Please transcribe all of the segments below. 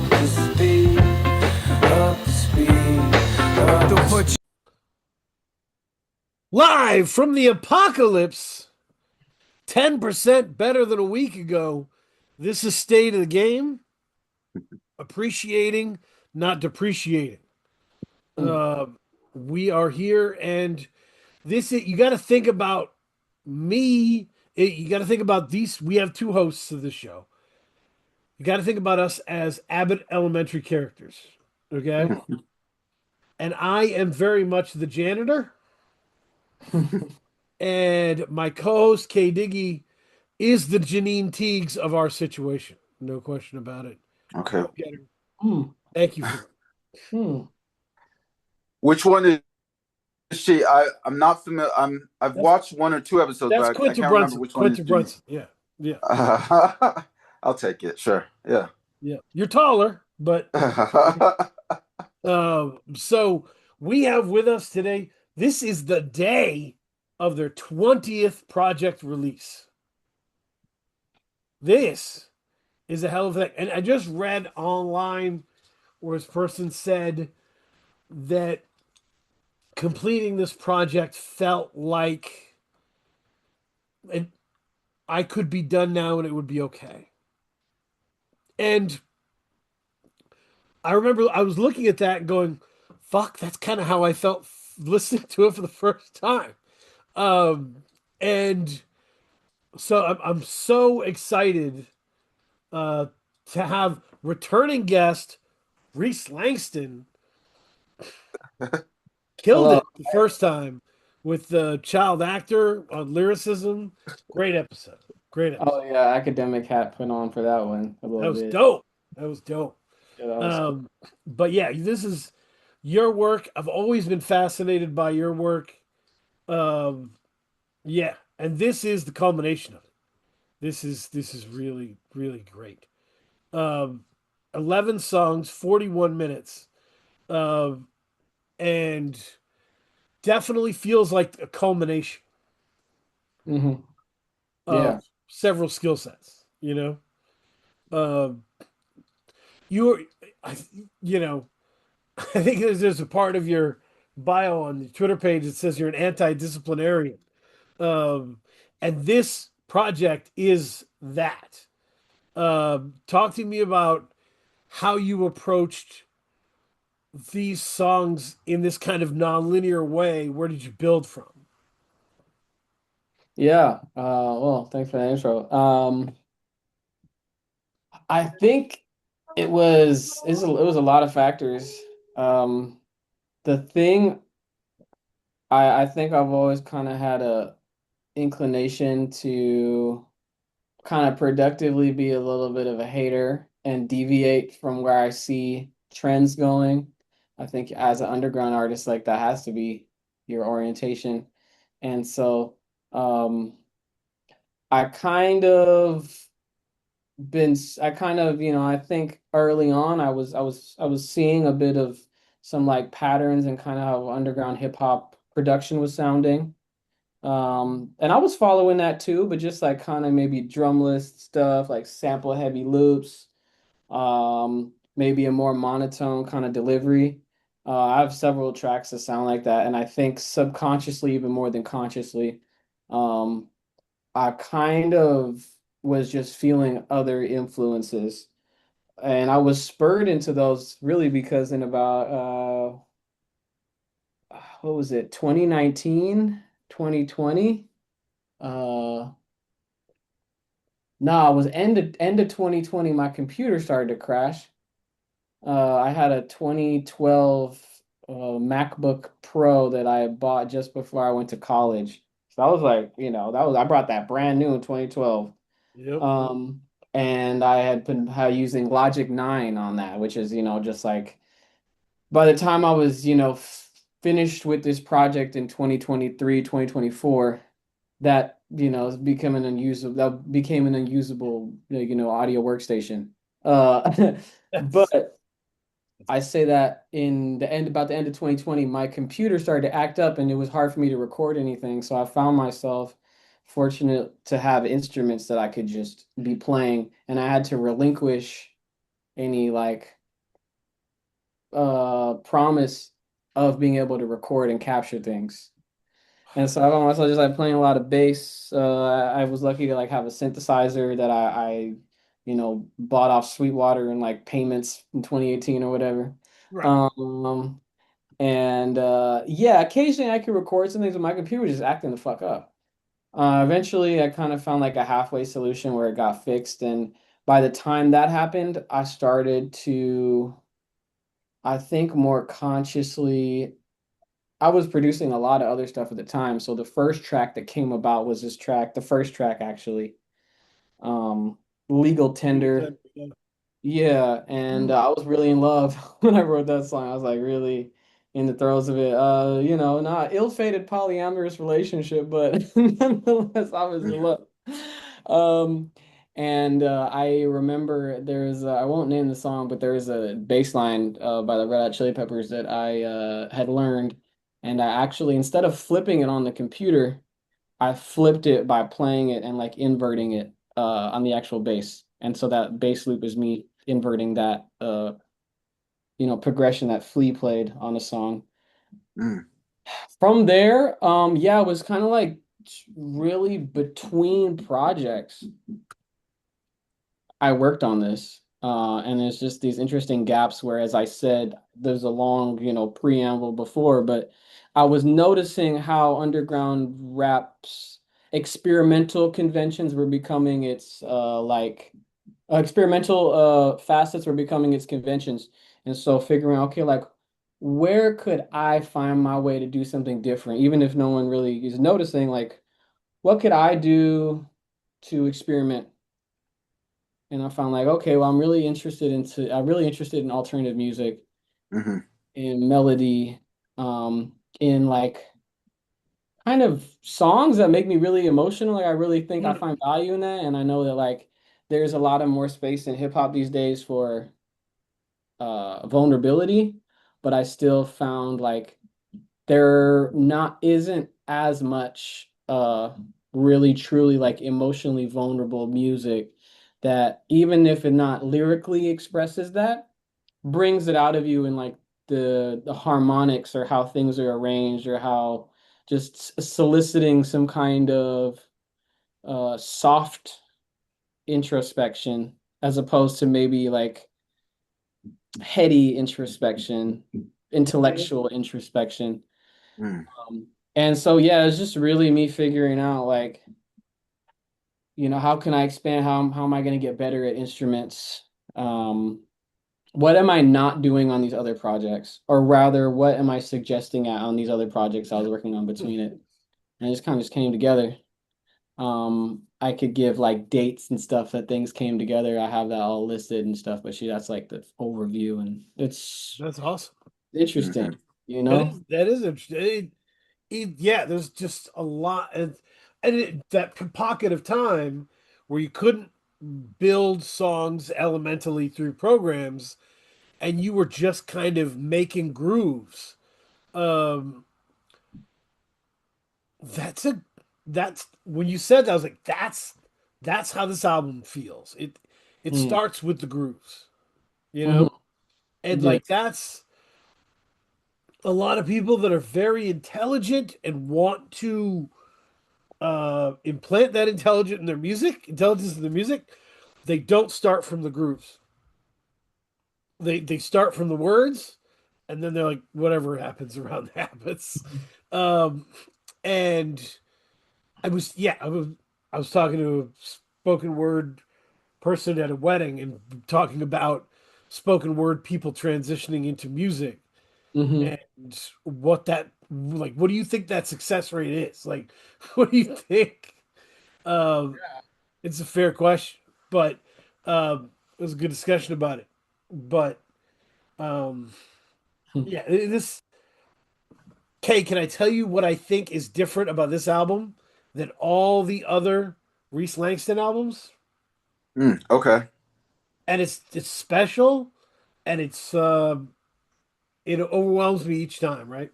up to speed, up to speed, up to speed. Live from the apocalypse, 10% better than a week ago. This is State of the Game. Appreciating, not depreciating. Uh, we are here, and you got to think about me. You got to think about these. We have two hosts of this show. You got to think about us as Abbott Elementary characters, okay? And I am very much the janitor, and my co-host Kay Diggy is the Janine Teagues of our situation. No question about it. Okay. Thank you for that. Which one is she? I'm not familiar. I've watched one or two episodes, That's but I Quinta can't Brunson. remember which one Quinta is Brunson. Yeah. Yeah. I'll take it. Sure. Yeah. Yeah. You're taller, but so we have with us today. This is the day of their 20th project release. This is a hell of a thing. And I just read online where this person said that completing this project felt like I could be done now and it would be okay. And I remember I was looking at that and going, fuck, that's kind of how I felt listening to it for the first time. And so I'm so excited uh, to have returning guest Rhys Langston. Killed Hello. it the first time with the child actor on lyricism. Great episode. Great episode. Oh yeah, academic hat put on for that one a That little was bit. dope. That was dope. Yeah, that was cool. But yeah, this is your work. I've always been fascinated by your work. Yeah, and this is the culmination of it. This is really, really great. 11 songs, 41 minutes. And definitely feels like a culmination Mhm. of Yeah. several skill sets, you know? Um, you're, I, you know, I think there's a part of your bio on the Twitter page that says you're an anti-disciplinarian. And this project is that. Talk to me about how you approached these songs in this kind of non-linear way. Where did you build from? Yeah. Well, thanks for the intro. I think it was a lot of factors. The thing I think I've always kind of had a inclination to kind of productively be a little bit of a hater and deviate from where I see trends going. I think as an underground artist, like that has to be your orientation. And so I kind of I kind of, I think early on I was seeing a bit of some like patterns and kind of how underground hip hop production was sounding. And I was following that too, but just like kind of maybe drumless stuff, like sample heavy loops, maybe a more monotone kind of delivery. I have several tracks that sound like that, and I think subconsciously, even more than consciously, um, I kind of was just feeling other influences. And I was spurred into those really because in about what was it, 2019, 2020? Uh no, it was end of 2020, my computer started to crash. I had a 2012 MacBook Pro that I had bought just before I went to college. So I was like, I brought that brand new in 2012. Yep. Um, and I had been using Logic 9 on that, which is, just like by the time I was, finished with this project in 2023, 2024, that, that became an unusable, audio workstation. But I say that in about the end of 2020, my computer started to act up and it was hard for me to record anything. So I found myself fortunate to have instruments that I could just be playing, and I had to relinquish any like promise of being able to record and capture things. And so I found myself just like playing a lot of bass. I was lucky to like have a synthesizer that bought off Sweetwater in like payments in 2018 or whatever. Right. Um, and yeah, occasionally I could record some things, but my computer was just acting the fuck up. Eventually, I kind of found like a halfway solution where it got fixed, and by the time that happened, I started to, I think, more consciously. I was producing a lot of other stuff at the time, so the first track that came about was this track, the first track actually, um, Legal Tender. Yeah. Yeah, and I was really in love when I wrote that song. I was like really in the throes of it. Not ill-fated polyamorous relationship, but nonetheless, I was in love. Um, and I remember there's I won't name the song, but there is a bass line by the Red Hot Chili Peppers that I had learned, and I actually instead of flipping it on the computer, I flipped it by playing it and like inverting it on the actual bass. And so that bass loop is me inverting that progression that Flea played on the song. Mm. From there, yeah, it was kind of like really between projects. I worked on this. And there's just these interesting gaps where, as I said, there's a long, preamble before, but I was noticing how underground rap's experimental conventions were becoming its experimental facets were becoming its conventions. And so figuring out, okay, like where could I find my way to do something different, even if no one really is noticing, like what could I do to experiment? And I found like, okay, well, I'm really interested in alternative music, Hmm. in melody, in like kind of songs that make me really emotional. Like I really think I Mm. find value in that. And I know that like there's a lot of more space in hip hop these days for vulnerability, but I still found like there not isn't as much really truly like emotionally vulnerable music that even if it not lyrically expresses that brings it out of you in like the harmonics or how things are arranged or how just soliciting some kind of soft introspection as opposed to maybe like heady introspection, intellectual introspection. Mm. And so yeah, it's just really me figuring out like, how can I expand? How am I going to get better at instruments? Um, what am I not doing on these other projects? Or rather, what am I suggesting on these other projects I was working on between it? And it just kind of just came together. I could give like dates and stuff that things came together. I have that all listed and stuff, but that's like the overview and it's That's awesome. interesting, Hmm. you know? That is interesting. Yeah, there's just a lot, that pocket of time where you couldn't build songs elementally through programs, and you were just kind of making grooves. Um, that's a that's when you said that, I was like, that's how this album feels. It Mm, starts with the grooves, you know, mhm. and Yeah. like that's a lot of people that are very intelligent and want to implant that intelligence in their music. They don't start from the grooves. They start from the words, and then they're like, whatever happens around happens. Um, and I was talking to a spoken word person at a wedding and talking about spoken word people transitioning into music Hmm. and what that like. What do you think that success rate is? Like, what do you think? Um, it's a fair question, but it was a good discussion about it. But um, yeah, this Kay, can I tell you what I think is different about this album than all the other Rhys Langston albums? Mm. Okay. And it's special, and it overwhelms me each time, right?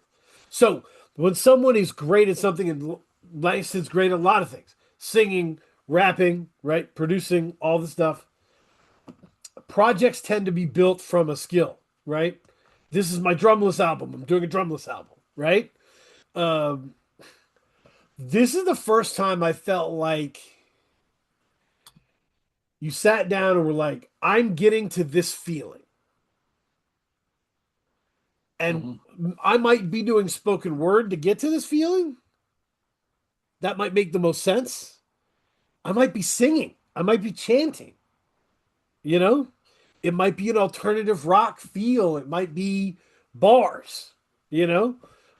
So when someone is great at something, and Langston's great at a lot of things, singing, rapping, right, producing all the stuff, projects tend to be built from a skill, right? This is my drumless album. I'm doing a drumless album, right? Um, this is the first time I felt like you sat down and were like, I'm getting to this feeling. And Mhm. I might be doing spoken word to get to this feeling. That might make the most sense. I might be singing. I might be chanting, you know? It might be an alternative rock feel. It might be bars, you know?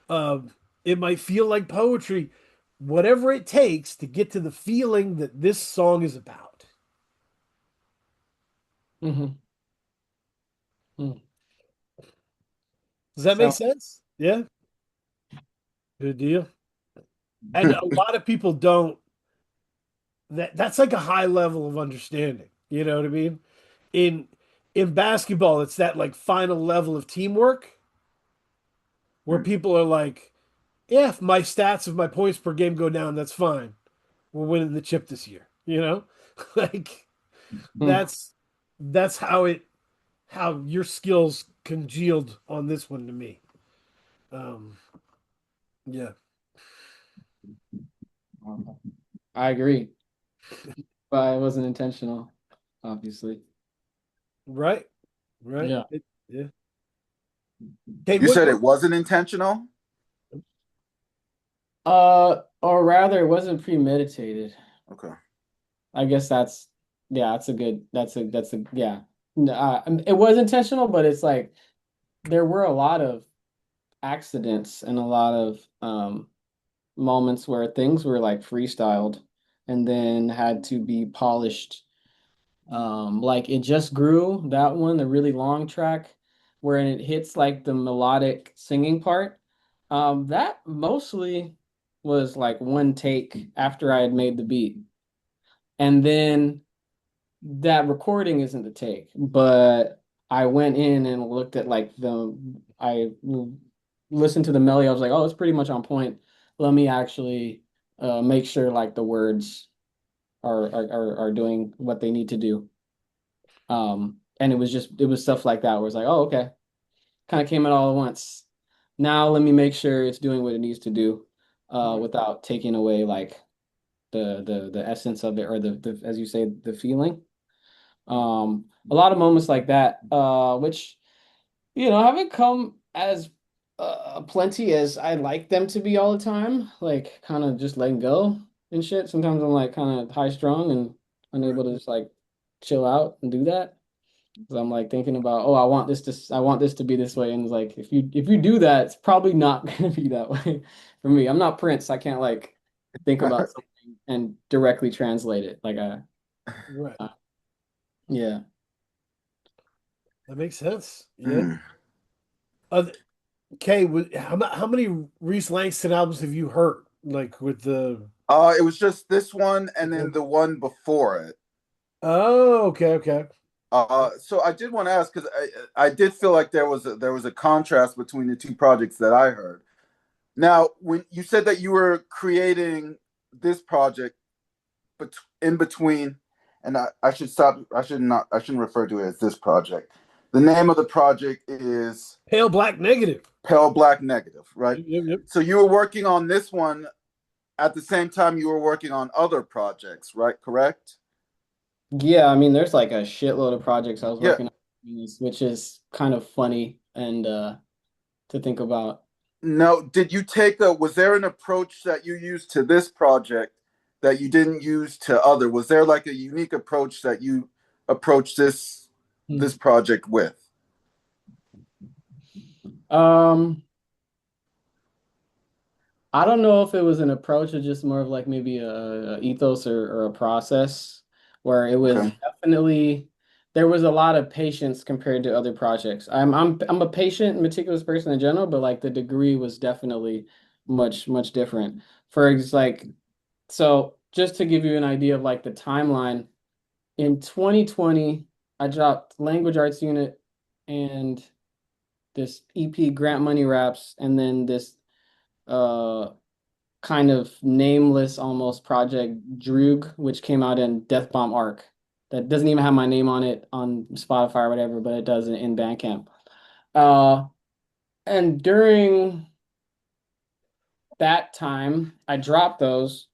Um, it might feel like poetry. Whatever it takes to get to the feeling that this song is about. Mhm. Mhm. Does that make So, sense? Yeah, good deal. And a lot of people don't. That's like a high level of understanding. You know what I mean? In in basketball, it's that like final level of teamwork where people are like, yeah, if my stats of my points per game go down, that's fine. We're winning the chip this year. You know, like mm, that's how your skills congealed on this one to me. Um, yeah, I agree, but it wasn't intentional, obviously. right, right. Yeah. Yeah. Hey, You said it wasn't intentional? Or rather, it wasn't premeditated. Okay. I guess yeah, yeah. It was intentional, but it's like there were a lot of accidents and a lot of moments where things were like freestyled and then had to be polished. Like It Just Grew, that one, the really long track where it hits like the melodic singing part. That mostly was like one take after I had made the beat. And then that recording isn't the take, but I went in and looked at like I listened to the melody. I was like, oh, it's pretty much on point. Let me actually make sure like the words are doing what they need to do. And it was stuff like that where it's like, oh, okay, kind of came out all at once. Now let me make sure it's doing what it needs to do, without taking away like the essence of it or the as you say the feeling. A lot of moments like that, which haven't come as plenty as I'd like them to be all the time. Like kind of just letting go and shit. Sometimes I'm like kind of high strung and right. unable to just like chill out and do that. So I'm like thinking about, oh, I want this to be this way. And it's like if you do that, it's probably not gonna be that way for me. I'm not Prince. I can't like think about something and directly translate it. Right. Uh, yeah. That makes sense. Yeah. Hmm. Uh, Kay, how many Rhys Langston albums have you heard? Like with the It was just this one and then the one before it. Oh, okay, okay. So I did want to ask because I did feel like there was a contrast between the two projects that I heard. Now, when you said that you were creating this project in between, and I should stop. I shouldn't refer to it as this project. The name of the project is Pale Black Negative. Pale Black Negative, right? Yep, yep, yep. So you were working on this one at the same time you were working on other projects, right? Correct? Yeah, I mean, there's like a shitload of projects I was Yeah. working on, which is kind of funny and to think about. No, did you take a, was there an approach that you used to this project that you didn't use to other? Was there like a unique approach that you approached this Hmm. project with? Um, I don't know if it was an approach or just more of like maybe a ethos or a process where it was Okay. definitely there was a lot of patience compared to other projects. I'm a patient, meticulous person in general, but like the degree was definitely much different. Like so just to give you an idea of like the timeline, in 2020, I dropped Language Arts Unit and this EP Grant Money Raps, and then this uh kind of nameless almost project Droog, which came out in Death Bomb Arc. that doesn't even have my name on it on Spotify or whatever, but it does in Bandcamp. Uh, and during that time, I dropped those.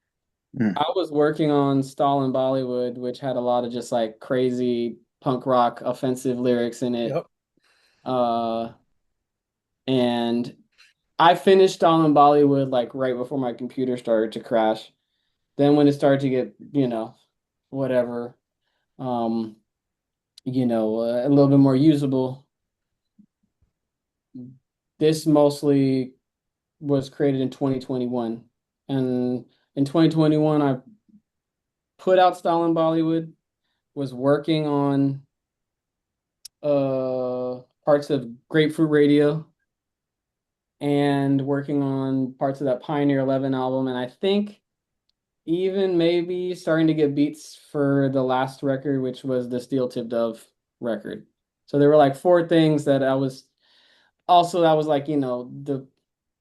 Mm. I was working on Stalin Bollywood, which had a lot of just like crazy punk rock offensive lyrics in it. Yep. Uh, and I finished Stalin Bollywood like right before my computer started to crash. Then when it started to get, whatever, um, a little bit more usable, this mostly was created in 2021. And in 2021, I put out Stalin Bollywood, was working on parts of Grapefruit Radio and working on parts of that Pioneer 11 album. And I think even maybe starting to get beats for the last record, which was the Steel Tip Dove record. So there were like four things that I was also, that was like, the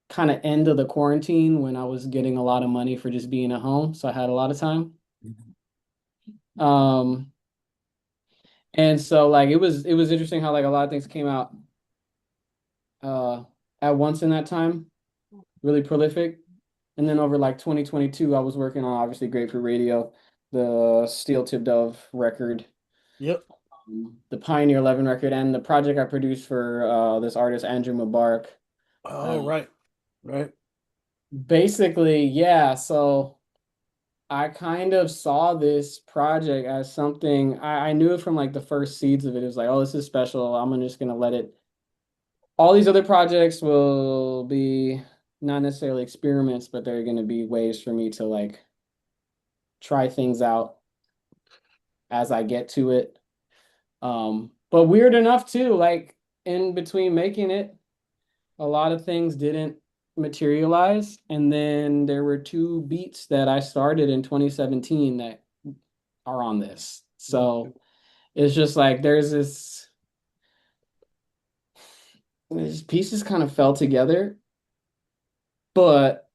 kind of end of the quarantine when I was getting a lot of money for just being at home. So I had a lot of time. Um, and so like it was interesting how like a lot of things came out uh at once in that time, really prolific. And then over like 2022, I was working on obviously Grapefruit Radio, the Steel Tip Dove record, Yep. the Pioneer 11 record, and the project I produced for this artist Andrew Mubarak. Oh, Uh, right. Right. Basically, yeah. So I kind of saw this project as something I knew it from like the first seeds of it. It was like, oh, this is special. I'm just gonna let it. All these other projects will be not necessarily experiments, but they're gonna be ways for me to like try things out as I get to it. But weird enough too, like in between making it, a lot of things didn't materialize. And then there were two beats that I started in 2017 that are on this. So it's just like these pieces kind of fell together. But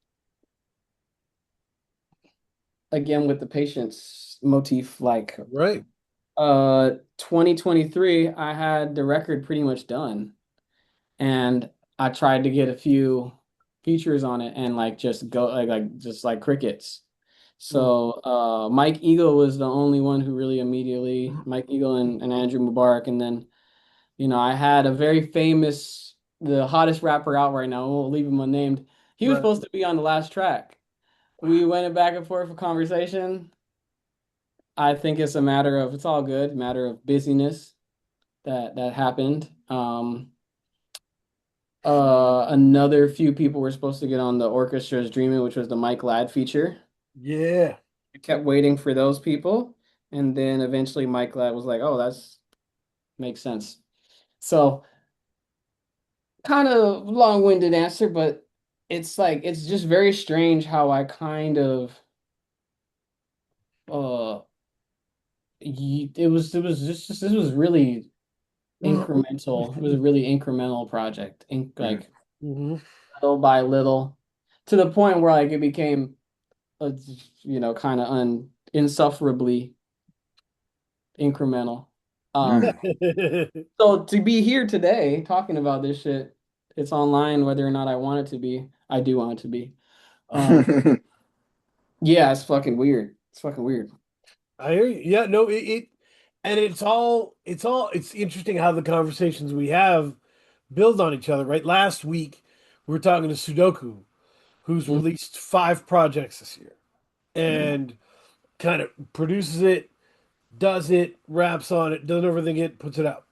again, with the patience motif, like Right. 2023, I had the record pretty much done. And I tried to get a few features on it and like just go like just like crickets. Mm. So Mike Eagle was the only one who really immediately Mike Eagle and Andrew Mubarak. And then, I had a very famous, the hottest rapper out right now, I won't leave him unnamed. He was Right. supposed to be on the last track. We went back and forth for conversation. I think it's all good, matter of busyness that happened. Another few people were supposed to get on the Orchestra's Dreaming, which was the Mike Ladd feature. Yeah. I kept waiting for those people, and then eventually Mike Ladd was like, "Oh, that's makes sense." So, kind of long-winded answer, but it's like it's just very strange how I kind of uh it was just this was really incremental. It was a really incremental project, Mm. like Hmm. little by little, to the point where like it became kind of insufferably incremental. Um, so to be here today talking about this shit, it's online whether or not I want it to be. I do want it to be. Um, yeah, it's fucking weird. It's fucking weird. I hear you. Yeah, no, and it's interesting how the conversations we have build on each other, right? Last week we were talking to Sudoku, who's Mhm. released 5 projects this year and kind of produces it, does it, raps on it, doesn't overthink it, puts it out.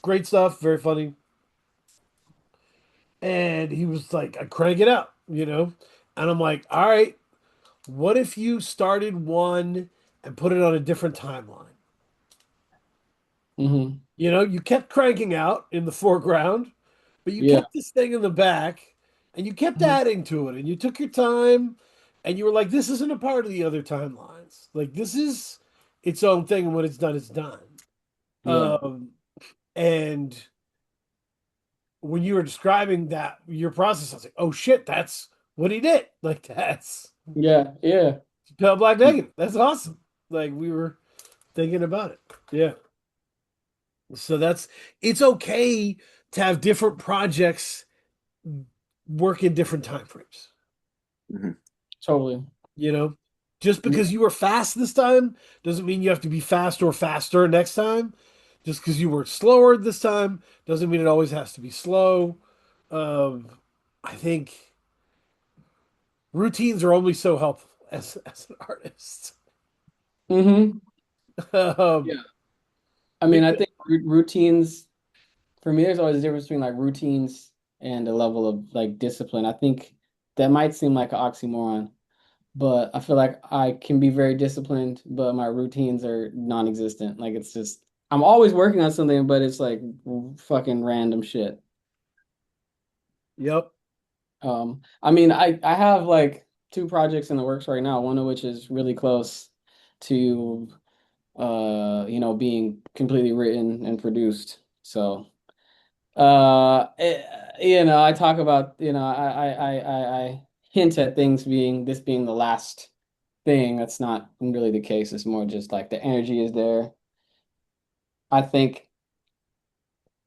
Great stuff, very funny. And he was like, I crank it out, you know? And I'm like, all right, what if you started one and put it on a different timeline? Mhm. You know, you kept cranking out in the foreground, but you Yeah. kept this thing in the back and you kept Mhm. adding to it and you took your time and you were like, this isn't a part of the other timelines. Like, this is its own thing. And when it's done, it's done. Yeah. And when you were describing that, your process, I was like, oh shit, that's what he did. Like, that's Yeah. Yeah. Pale Black Negative. That's awesome. Like, we were thinking about it. Yeah. So it's okay to have different projects work in different time frames. Mhm. Totally. You know, just Yeah. because you were fast this time doesn't mean you have to be fast or faster next time. Just because you were slower this time doesn't mean it always has to be slow. Um, I think routines are only so helpful as an artist. Hmm. Um, Yeah. I mean, I because, think routines for me, there's always a difference between like routines and a level of like discipline. I think that might seem like an oxymoron, but I feel like I can be very disciplined, but my routines are non-existent. Like it's just I'm always working on something, but it's like fucking random shit. yep, I mean, I have like two projects in the works right now, one of which is really close to being completely written and produced. So I talk about, I hint at things being the last thing. That's not really the case. It's more just like the energy is there. I think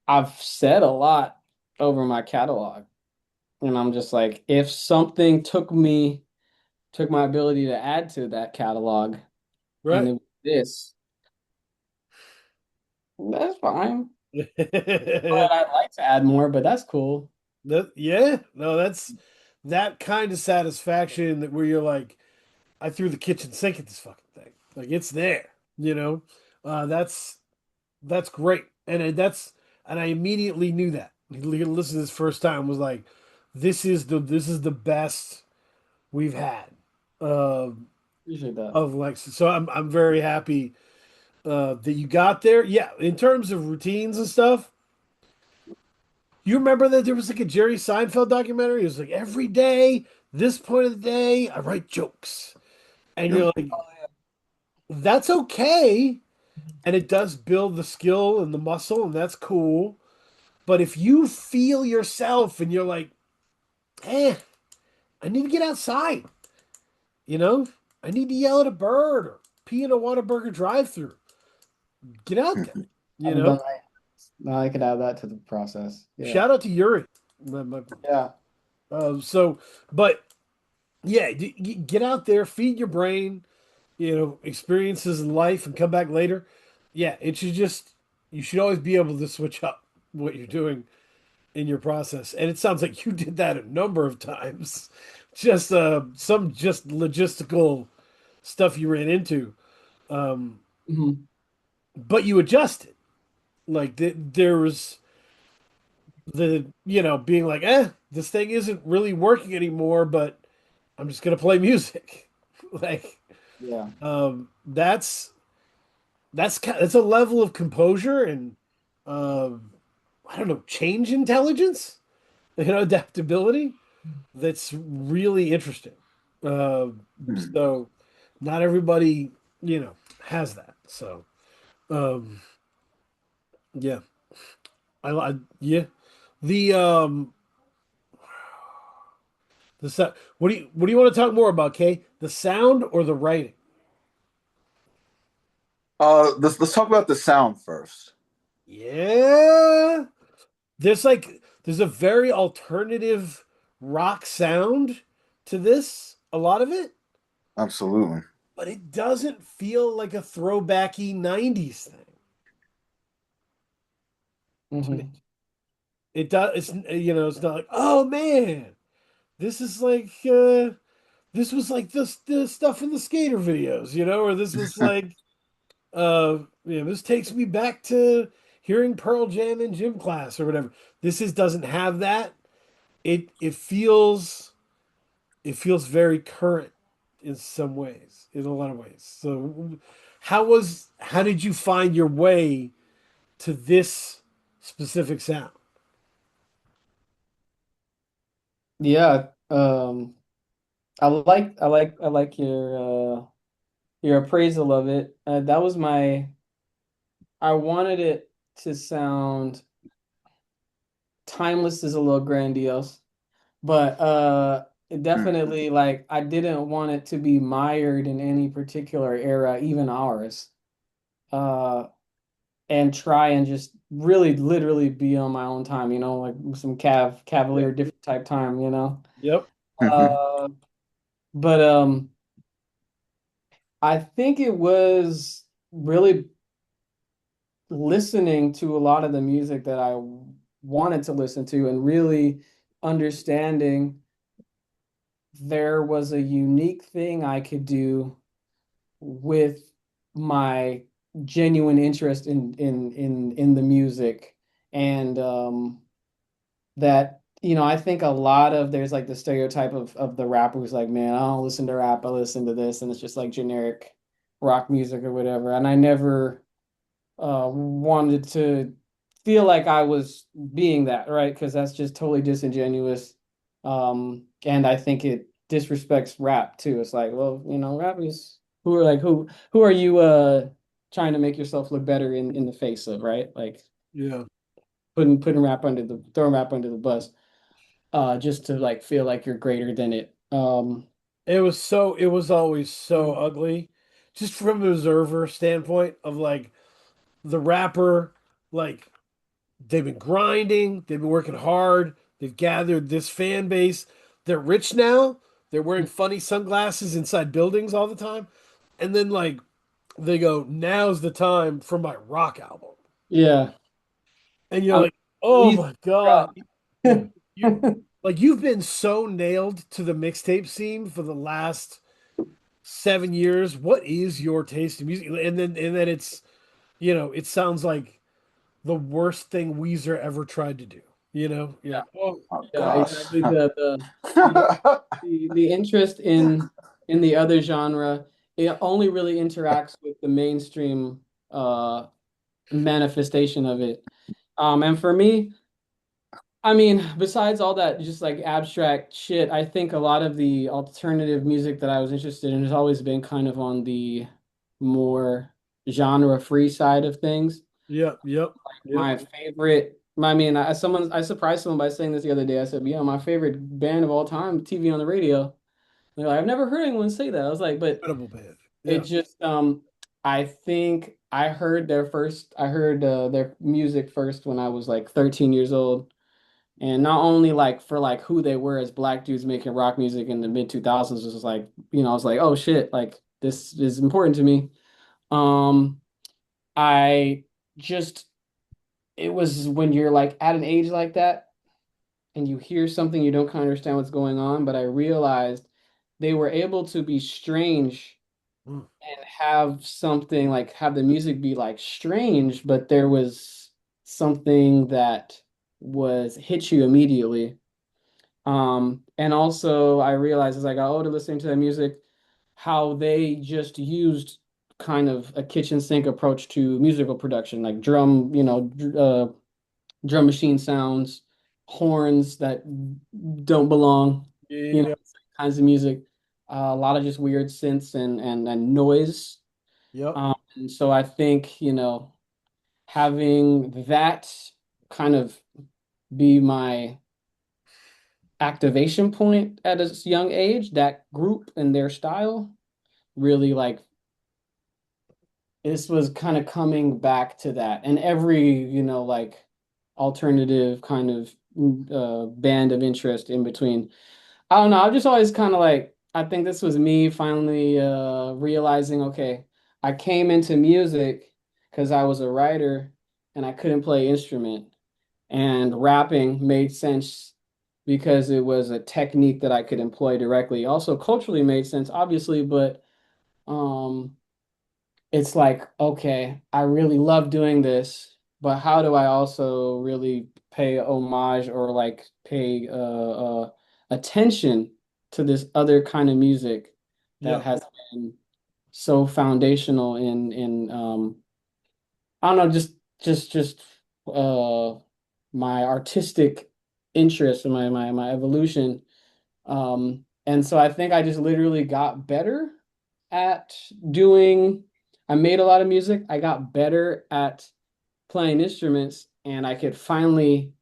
I've said a lot over my catalog, and I'm just like, if something took my ability to add to that catalog, and right. it was this, that's fine. But I'd like to add more, but that's cool. Yeah, no, that's that kind of satisfaction that where you're like, I threw the kitchen sink at this fucking thing. Like it's there, you know. That's great, and I immediately knew that. Listen to this first time was like, this is the best we've had. Um, Appreciate that. of like, so I'm very happy that you got there. Yeah, in terms of routines and stuff. You remember that there was like a Jerry Seinfeld documentary? It was like every day, this point of the day, I write jokes. And Yep. you're like, that's okay. And it does build the skill and the muscle, and that's cool. But if you feel yourself and you're like, I need to get outside, you know? I need to yell at a bird or pee in a Whataburger drive-through. Get out there, I you haven't done know? that. Now I could add that to the process. Yeah. Shout out to Yuri. My- my- Yeah. so, but yeah, get out there, feed your brain, experiences in life and come back later. Yeah, you should always be able to switch up what you're doing in your process. And it sounds like you did that a number of times. Just some just logistical stuff you ran into. Um, Mhm. but you adjusted. Like there was being like, this thing isn't really working anymore, but I'm just gonna play music. Like, Yeah. that's a level of composure and I don't know, change intelligence, adaptability that's really interesting. Uh, Mhm. so not everybody, has that. So um, yeah, yeah. The what do you want to talk more about, Kay? The sound or the writing? Let's talk about the sound first. Yeah. There's a very alternative rock sound to this, a lot of it, Absolutely. but it doesn't feel like a throwbacky 90s thing to me. Hmm. It does it's not like, oh man, this is like this was like the stuff in the skater videos, or this was like this takes me back to hearing Pearl Jam in gym class or whatever. This is doesn't have that. It feels very current in some ways, in a lot of ways. So how did you find your way to this specific sound? Yeah. I like your appraisal of it. That was I wanted it to sound timeless is a little grandiose, but it Mm. definitely like I didn't want it to be mired in any particular era, even ours. uh, and try and just really literally be on my own time, like some Yeah. cavalier different type time, Yep. Uh, but I think it was really listening to a lot of the music that I wanted to listen to and really understanding there was a unique thing I could do with my genuine interest in the music. And that I think a lot of there's like the stereotype of the rapper who's like, man, I don't listen to rap, I listen to this, and it's just like generic rock music or whatever. And I never wanted to feel like I was being that, right? Because that's just totally disingenuous. And I think it disrespects rap too. It's like, well, rap is who are you trying to make yourself look better in the face of, right? Like Yeah. putting rap under the throwing rap under the bus, just to like feel like you're greater than it. It was always so ugly, just from an observer standpoint of like the rapper, like they've been grinding, they've been working hard, they've gathered this fan base. They're rich now. They're wearing funny sunglasses inside buildings all the time. And then like they go, now's the time for my rock album. Yeah. And you're I'm like, oh pleased. my God. Yeah. You like you've been so nailed to the mixtape scene for the last 7 years. What is your taste in music? And then it's it sounds like the worst thing Weezer ever tried to do. You're like, oh, Oh Yeah, gosh. exactly. The interest in the other genre, it only really interacts with the mainstream manifestation of it. And for me, I mean, besides all that just like abstract shit, I think a lot of the alternative music that I was interested in has always been kind of on the more genre-free side of things. yep, yep, yep. My favorite, I mean, I surprised someone by saying this the other day. I said, yeah, my favorite band of all time, TV on the radio. They're like, I've never heard anyone say that. I was like, but Incredible band. it Yeah. just, I think I heard their music first when I was like 13 years old. And not only like for like who they were as black dudes making rock music in the mid 2000s was just like, I was like, oh shit, like this is important to me. Um, I just it was when you're like at an age like that and you hear something you don't kind of understand what's going on, but I realized they were able to be strange Mm. and have the music be like strange, but there was something that was hit you immediately. And also I realized as I got older listening to that music, how they just used kind of a kitchen sink approach to musical production, like drum machine sounds, horns that don't belong, Yeah. kinds of music, a lot of just weird synths and noise. Yep. And so I think, having that kind of be my activation point at a young age, that group and their style really like this was kind of coming back to that. And every, like alternative kind of band of interest in between. I don't know. I've just always kind of like, I think this was me finally realizing, okay, I came into music because I was a writer and I couldn't play instrument. And rapping made sense because it was a technique that I could employ directly. Also, culturally made sense, obviously, but um, it's like, okay, I really love doing this, but how do I also really pay homage or like pay attention to this other kind of music that Yep. has been so foundational in I don't know, just uh my artistic interest and my evolution. And so I think I just literally got better at doing, I made a lot of music. I got better at playing instruments and I could finally,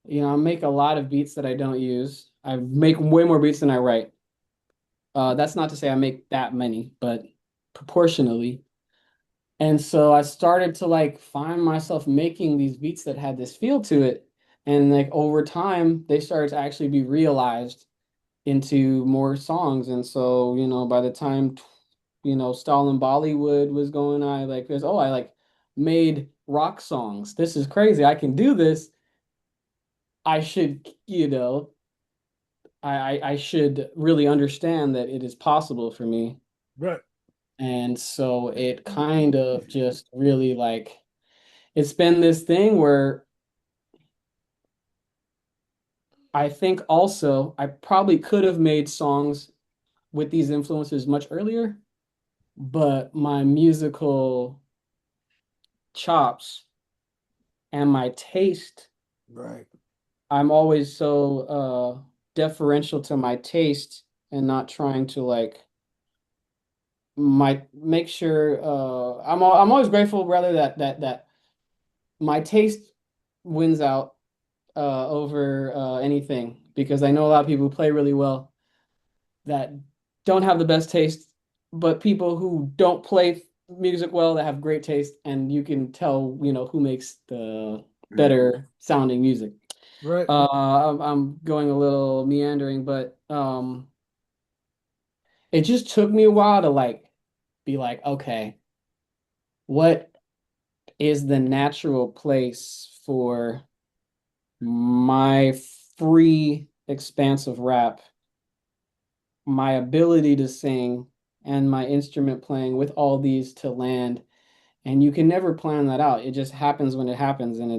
make a lot of beats that I don't use. I make way more beats than I write. That's not to say I make that many, but proportionally. And so I started to like find myself making these beats that had this feel to it. And like over time, they started to actually be realized into more songs. And so, by the time, Stalin Bollywood was going, I like there's oh, I like made rock songs. This is crazy. I can do this. I should, I should really understand that it is possible for me. Right. And so it kind of just really like it's been this thing where I think also I probably could have made songs with these influences much earlier, but my musical chops and my taste, Right. I'm always so deferential to my taste and not trying to like my make sure I'm always grateful rather that my taste wins out over anything because I know a lot of people who play really well that don't have the best taste, but people who don't play music well that have great taste, and you can tell, who makes the Mhm. better sounding music. Right. I'm going a little meandering, but it just took me a while to like be like, okay, what is the natural place for my free, expansive rap, my ability to sing, and my instrument playing with all these to land. And you can never plan that out. It just happens when it happens. And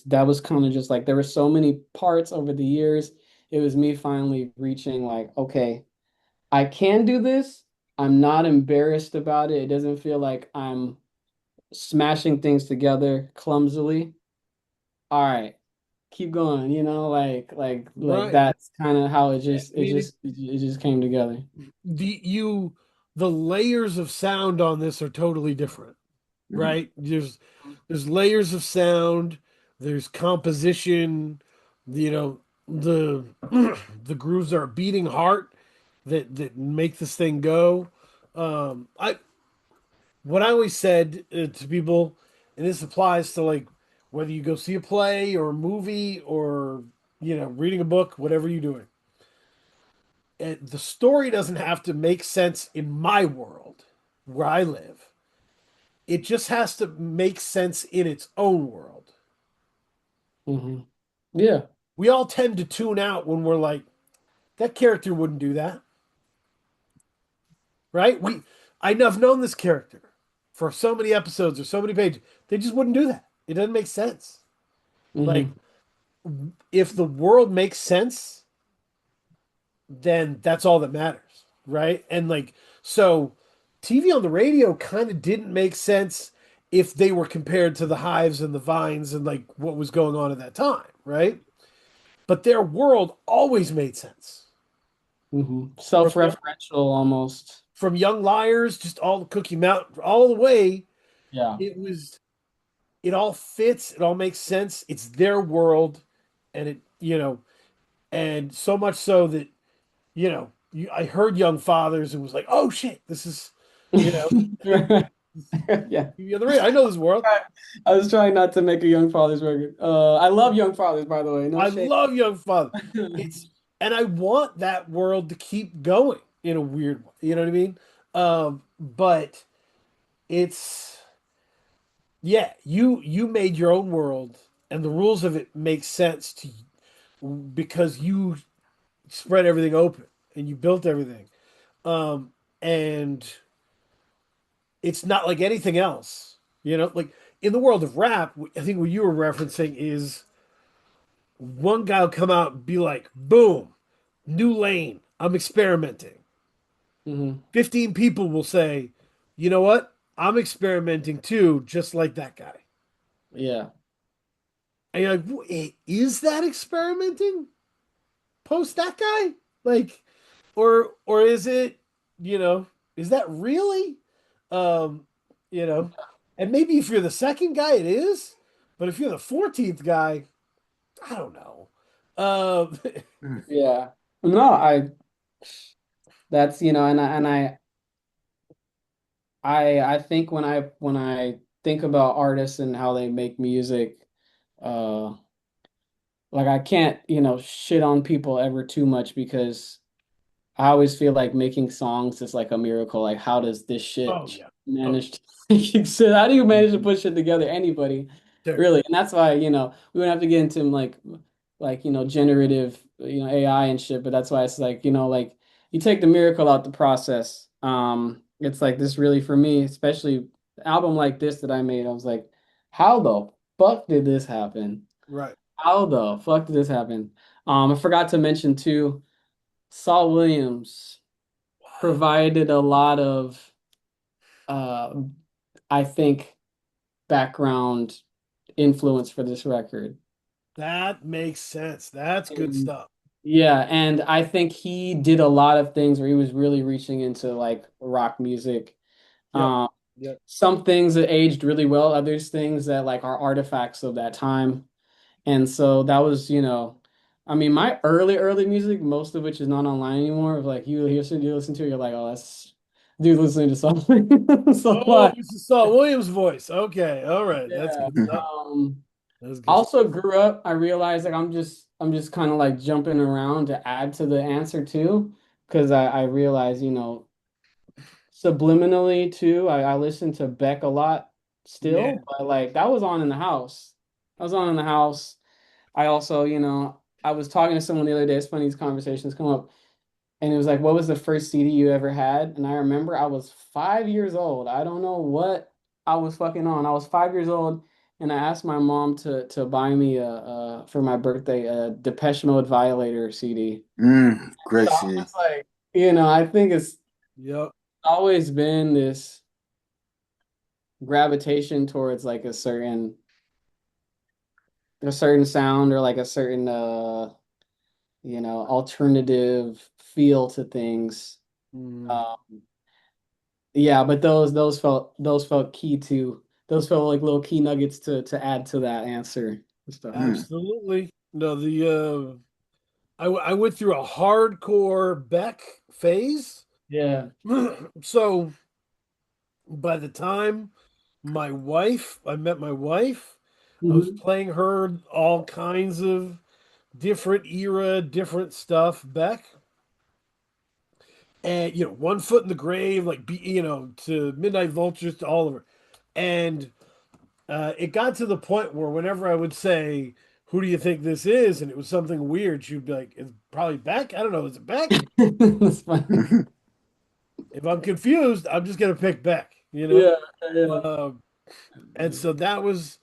that was kind of just like there were so many parts over the years. It was me finally reaching like, okay, I can do this. I'm not embarrassed about it. It doesn't feel like I'm smashing things together clumsily. All right, keep going, like Right. that's kind of how it I just it mean, just it just came together. the layers of sound on this are totally different, Mhm. right? There's layers of sound, there's composition, you know, the the grooves are a beating heart that make this thing go. I what I always said to people, and this applies to like whether you go see a play or a movie or reading a book, whatever you're doing. The story doesn't have to make sense in my world where I live. It just has to make sense in its own world. Hmm. Yeah. We all tend to tune out when we're like, that character wouldn't do that, right? I've known this character for so many episodes or so many pages. They just wouldn't do that. It doesn't make sense. Like, Hmm. if the world makes sense, then that's all that matters, right? And like, so TV on the radio kind of didn't make sense if they were compared to the hives and the vines and like what was going on at that time, right? But their world always made sense. Hmm. From Self-referential almost. from Young Liars, just all the Cookie Mountain, all the way, Yeah. it all fits, it all makes sense. It's their world, and and so much so that I heard Young Fathers and was like, oh shit, this is, you know, Yeah. the other way. I know this world. I was trying not to make a Young Fathers record. I love Young Fathers, by the way. No I shade. love Young Father. It's and I want that world to keep going in a weird way. You know what I mean? But it's yeah, you made your own world, and the rules of it make sense to you because you spread everything open and you built everything. Um, and it's not like anything else. Like in the world of rap, I think what you were referencing is one guy will come out and be like, boom, new lane. I'm experimenting. Hmm. 15 people will say, you know what? I'm experimenting too, just like that guy. Yeah. And you're like, Is that experimenting? Post that guy? Like, or is it, you know, is that really? Um, you know, and maybe if you're the second guy, it is, but if you're the 14th guy, I don't know. Um, Mhm. Yeah. No, I that's and I I think when I think about artists and how they make music, uh like I can't, shit on people ever too much because I always feel like making songs is like a miracle. Like, how does this Oh shit yeah. Oh, manage to so how do you manage to put shit together? Anybody, there. really. And that's why, we don't have to get into generative, AI and shit, but that's why it's like, like you take the miracle out the process. It's like this really for me, especially an album like this that I made, I was like, how the fuck did this happen? Right. How the fuck did this happen? I forgot to mention too, Saul Williams provided a lot of uh I think background influence for this record. That makes sense. That's good And stuff. yeah, and I think he did a lot of things where he was really reaching into like rock music. Yep. Um Yep. some things that aged really well, others things that like are artifacts of that time. And so that was, I mean, my early music, most of which is not online anymore, of like you listen to it, you're like, oh, that's dude listening to something. So Oh, what? this is Saul Williams' voice. Okay. All right. That's Yeah. good stuff. Um, That's I good stuff. also grew up, I realized like I'm just kind of like jumping around to add to the answer too, because I realized, subliminally too, I listen to Beck a lot Yeah. still, but like that was on in the house. I was on in the house. I also, I was talking to someone the other day. It's funny these conversations come up, and it was like, "What was the first CD you ever had?" And I remember I was 5 years old. I don't know what I was fucking on. I was 5 years old, and I asked my mom to buy me for my birthday a Depeche Mode Violator CD. Great So I'm CD. just like, I think it's Yep. always been this gravitation towards like a certain sound or like a certain alternative feel to things. Mm, Um, yeah, but those felt key to those felt like little key nuggets to add to that answer and stuff. Mm. absolutely. No, I went through a hardcore Beck phase. Yeah. So by the time I met my wife, I was Hmm. playing her all kinds of different era, different stuff Beck. And one foot in the grave, like to Midnight Vultures to all of her. And it got to the point where whenever I would say, "Who do you think this is?" and it was something weird, she'd be like, "It's probably Beck. I don't know. Is it Beck?" That's funny. If I'm confused, I'm just gonna pick Beck. Yeah, yeah. Um, and so that was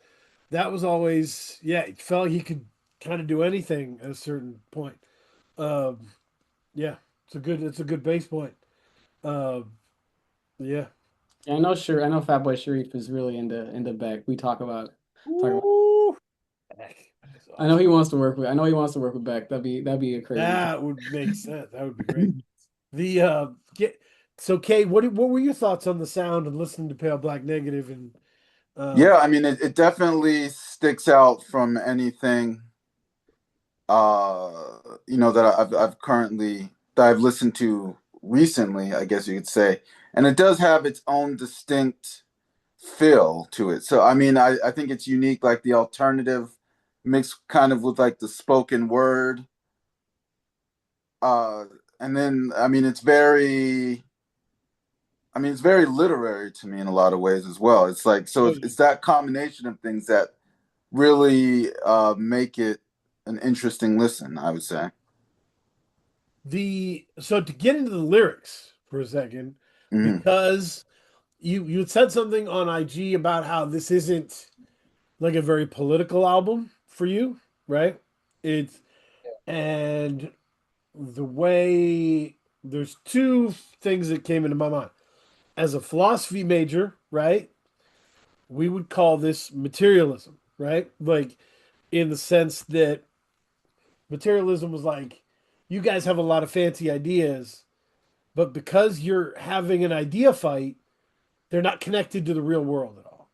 always, yeah. It felt like he could kind of do anything at a certain point. Um, yeah, it's a good base point. Um, yeah. Yeah, I know Fatboy Sharif is really into Beck. We talk about. Ooh, Beck. That's awesome. I know he wants to work with Beck. That'd be a crazy. That would make sense. That would be great. The get so Kay, what were your thoughts on the sound and listening to Pale Black Negative and Yeah, um I mean, it definitely sticks out from anything, that I've listened to recently, I guess you could say. And it does have its own distinct feel to it. So, I mean, I think it's unique, like the alternative mixed kind of with like the spoken word. Uh, and then, it's very literary to me in a lot of ways as well. It's like, so oh, it's that combination of things that really make it an interesting listen, I would say. the so to get into the lyrics for a second, Mm. because you had said something on IG about how this isn't like a very political album for you, right? It's and the way there's two things that came into my mind. As a philosophy major, right? We would call this materialism, right? Like in the sense that materialism was like, you guys have a lot of fancy ideas, but because you're having an idea fight, they're not connected to the real world at all.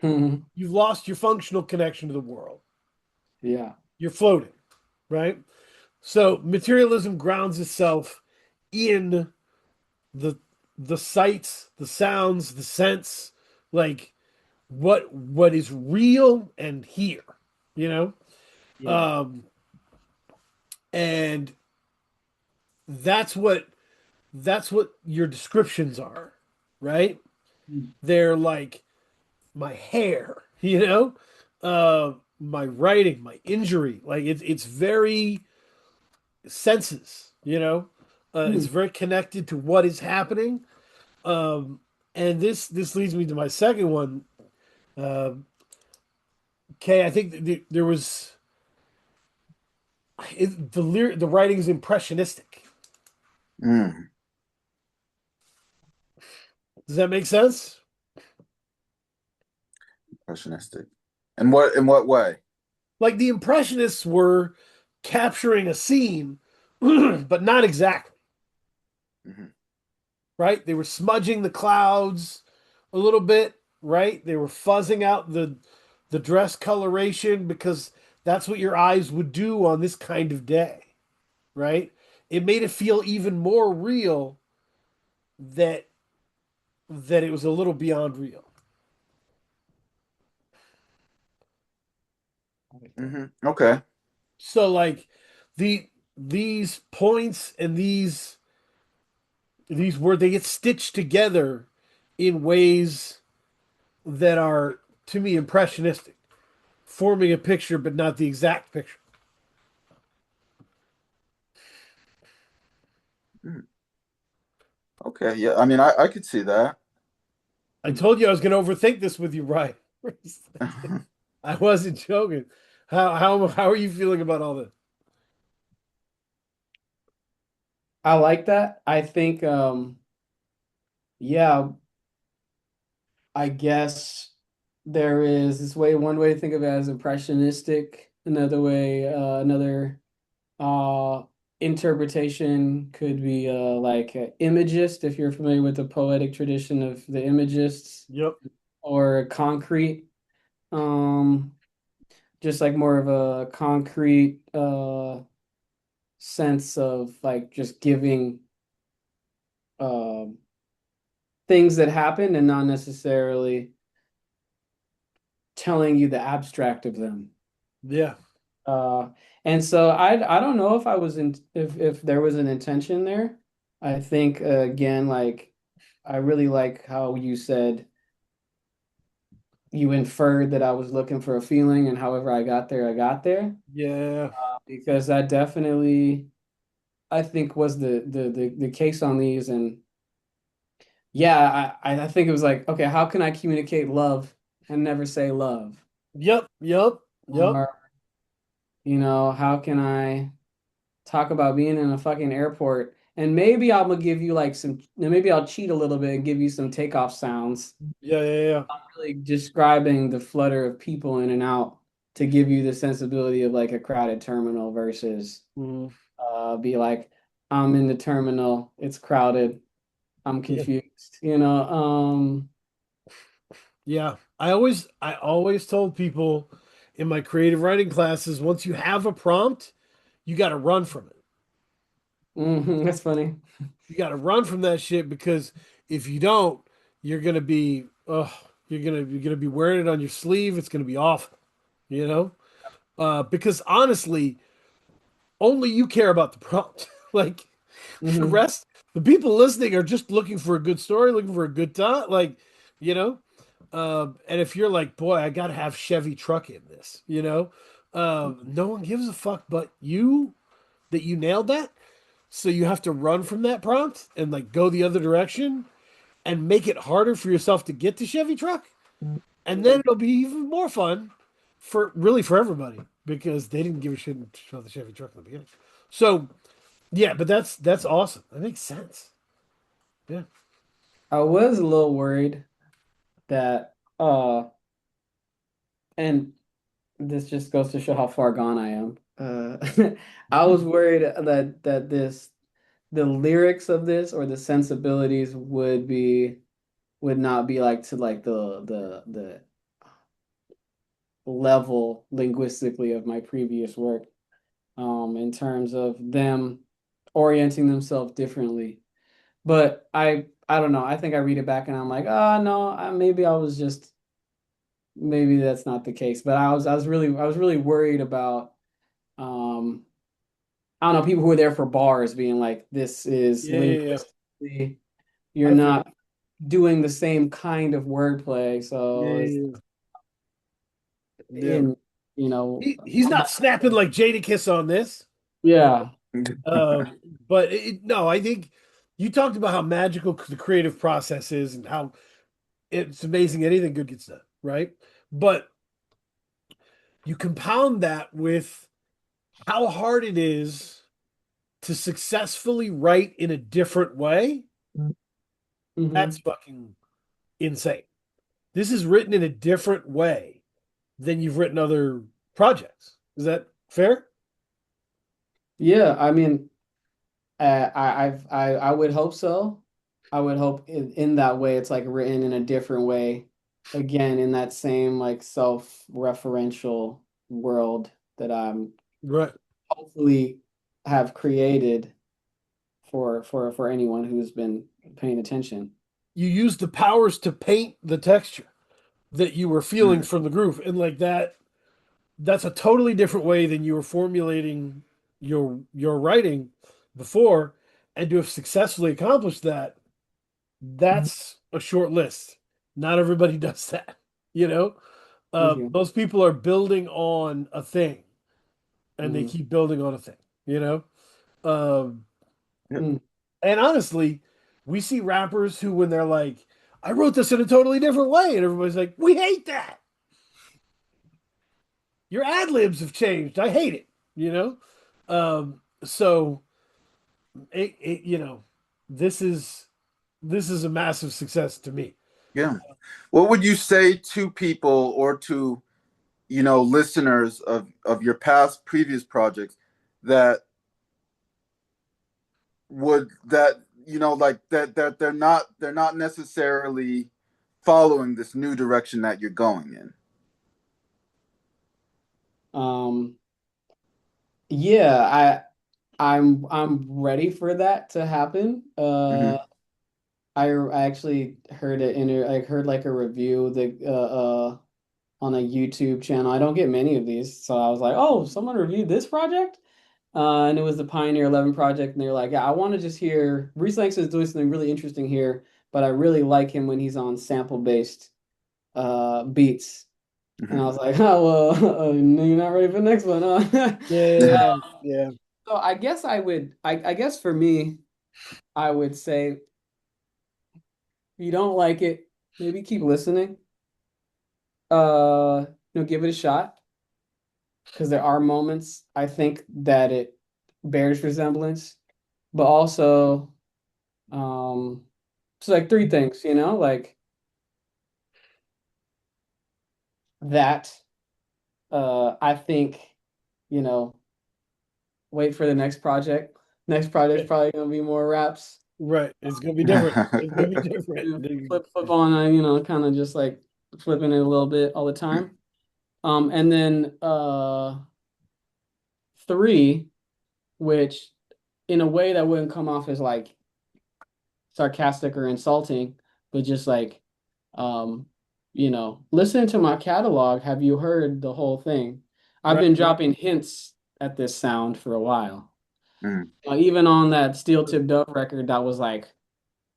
Mhm. You've lost your functional connection to the world. Yeah. You're floating, right? So materialism grounds itself in the the sights, the sounds, the scents, like what is real and here, you know? Yeah. Um, and that's what your descriptions are, right? Mm. They're like my hair, you know, my writing, my injury. Like it's very senses, you know. It's Mm. very connected to what is happening. Um, and this leads me to my second one. Okay, I think there was the writing is impressionistic. Mm, Does that make sense? impressionistic. In what way? Like the impressionists were capturing a scene, but not exactly, Hmm. right? They were smudging the clouds a little bit, right? They were fuzzing out the dress coloration because that's what your eyes would do on this kind of day, right? It made it feel even more real that it was a little beyond real. Okay. So like these points and these where they get stitched together in ways that are to me impressionistic, forming a picture but not the exact picture. Mm, okay. Yeah. I mean, I could see that. I told you I was going to overthink this with you, Ryan. I wasn't joking. How are you feeling about all this? I like that. I think yeah, I guess there is this way, one way to think of it as impressionistic, another way, another uh interpretation could be like imagist, if you're familiar with the poetic tradition of the imagists, Yep. or concrete, um just like more of a concrete sense of like just giving um things that happen and not necessarily telling you the abstract of them. Yeah. Uh, and so I don't know if I was in if there was an intention there. I think again, like I really like how you said you inferred that I was looking for a feeling, and however I got there, I got there. Yeah. Because that definitely I think was the case on these. And yeah, I think it was like, okay, how can I communicate love and never say love? Yep. Yep. Yep. Or, how can I talk about being in a fucking airport, and maybe I'm gonna give you like maybe I'll cheat a little bit and give you some takeoff sounds, Yeah. Yeah. Yeah. really describing the flutter of people in and out to give you the sensibility of like a crowded terminal versus Mhm. be like, I'm in the terminal, it's crowded, I'm Yeah. confused, Yeah. I always told people in my creative writing classes, once you have a prompt, you got to run from it. that's funny. You got to run from that shit because if you don't, you're gonna be, you're gonna be wearing it on your sleeve. It's gonna be awful, you know. Because honestly, only you care about the prompt. Like the Hmm. rest, the people listening are just looking for a good story, looking for a good time. Like, you know. And if you're like, boy, I gotta have Chevy truck in this, no one gives a fuck but you that you nailed that. So you have to run from that prompt and like go the other direction and make it harder for yourself to get to Chevy truck. And then it'll be even more fun for everybody because they didn't give a shit about the Chevy truck in the beginning. So yeah, but that's awesome. That makes sense. Yeah. I was a little worried that and this just goes to show how far gone I am. I was worried that the lyrics of this or the sensibilities would not be like to like the level linguistically of my previous work, in terms of them orienting themselves differently. But I don't know. I think I read it back and I'm like, oh no, maybe I was just maybe that's not the case. But I was really worried about um I don't know, people who were there for bars being like, this is Yeah, yeah, yeah. linguistically, you're I feel not doing the same kind of wordplay. yeah, So it's yeah, yeah. in, you know, He's not snapping like Jadakiss on this. yeah. But no, I think you talked about how magical the creative process is and how it's amazing anything good gets done, right? But you compound that with how hard it is to successfully write in a different way. That's Hmm. fucking insane. This is written in a different way than you've written other projects. Is that fair? Yeah, I mean, I would hope so. I would hope in that way it's like written in a different way. Again, in that same like self-referential world that I'm Right. hopefully have created for anyone who's been paying attention. You use the powers to paint the texture that you were feeling Mm. from the groove. And like that's a totally different way than you were formulating your writing before. And to have successfully accomplished that, that's a short list. Not everybody does that, you know? Thank you. Most people are building on a thing and they Mhm. keep building on a thing, you know? Um, Yeah. Mm. and honestly, we see rappers who, when they're like, I wrote this in a totally different way, and everybody's like, we hate that. Your ad libs have changed. I hate it, you know? So you know, this is this is a massive success to me. Yeah. What would you say to people or to, listeners of your past previous projects that like that they're not necessarily following this new direction that you're going in? Um, yeah, I'm ready for that to happen. Hmm. I actually heard it in I heard like a review that on a YouTube channel. I don't get many of these, so I was like, oh, someone reviewed this project? And it was the Pioneer 11 project, and they were like, yeah, I want to just hear Rhys Langston is doing something really interesting here, but I really like him when he's on sample-based beats. And I Hmm. was like, oh well, you're not ready for the next one, huh? Yeah, yeah, So I guess I guess for me, I would say if you don't like it, maybe keep listening. Give it a shot because there are moments I think that it bears resemblance, but also it's like three things, like that. I think, you know, wait for the next project. Next project's right. probably gonna be more raps. Right. It's gonna be different. It's gonna be different. Flip on, kind of just like flipping it a little bit all the time. And then three, which in a way that wouldn't come off as like sarcastic or insulting, but just like um, listen to my catalog. Have you heard the whole thing? I've Right. been dropping hints at this sound for a while. Hmm. Even on that Steel Tip Dove record, that was like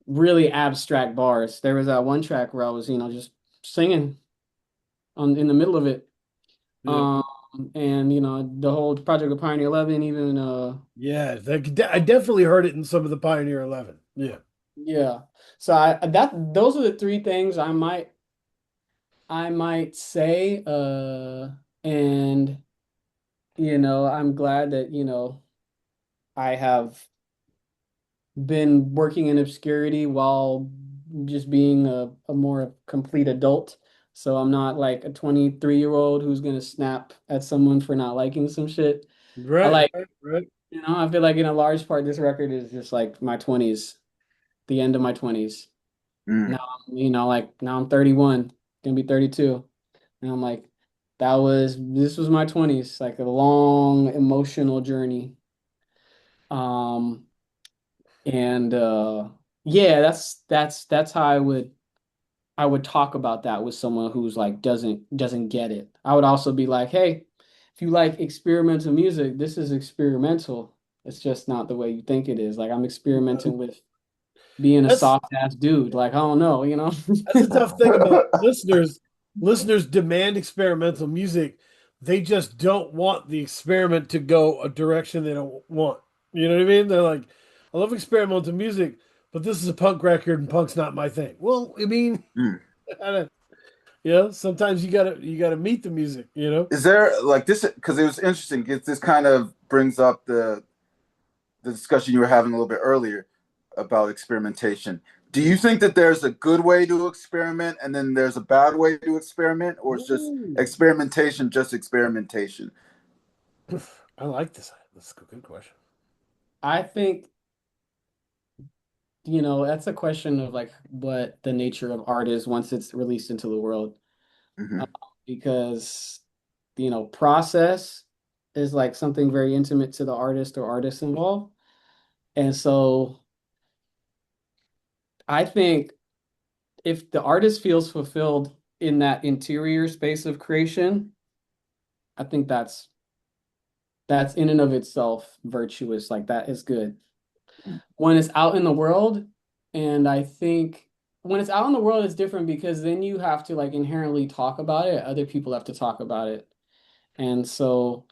really abstract bars. There was that one track where I was, just singing on in the middle of it. Yeah. Um, and the whole project of Pioneer 11, even Yeah. I definitely heard it in some of the Pioneer 11. Yeah. yeah. So those are the three things I might say. And I'm glad that, I have been working in obscurity while just being a more complete adult. So I'm not like a 23-year-old who's gonna snap at someone for not liking some shit. I Right. like, Right. Right. I feel like in a large part, this record is just like my 20s, the end of my 20s. Mm. Now, like now I'm 31, gonna be 32. And I'm like, this was my 20s, like a long emotional journey. Um, and yeah, that's how I would talk about that with someone who's like doesn't get it. I would also be like, hey, if you like experimental music, this is experimental. It's just not the way you think it is. Like I'm experimenting with being a That's soft ass dude. Like, I don't know, you know? that's the tough thing about listeners. Listeners demand experimental music. They just don't want the experiment to go a direction they don't want. You know what I mean? They're like, I love experimental music, but this is a punk record and punk's not my thing. Well, I mean, Mm. sometimes you gotta meet the music, you know? Is there like this? Because it was interesting. 'Cause this kind of brings up the discussion you were having a little bit earlier about experimentation. Do you think that there's a good way to experiment and then there's a bad way to experiment, or is just Ooh. experimentation just experimentation? I like this. That's a good question. I think, that's a question of like what the nature of art is once it's released into the world. Uh, Hmm. because, process is like something very intimate to the artist or artists involved. And so I think if the artist feels fulfilled in that interior space of creation, I think that's in and of itself virtuous. Like that is good. When it's out in the world, and I think when it's out in the world, it's different because then you have to like inherently talk about it. Other people have to talk about it. And so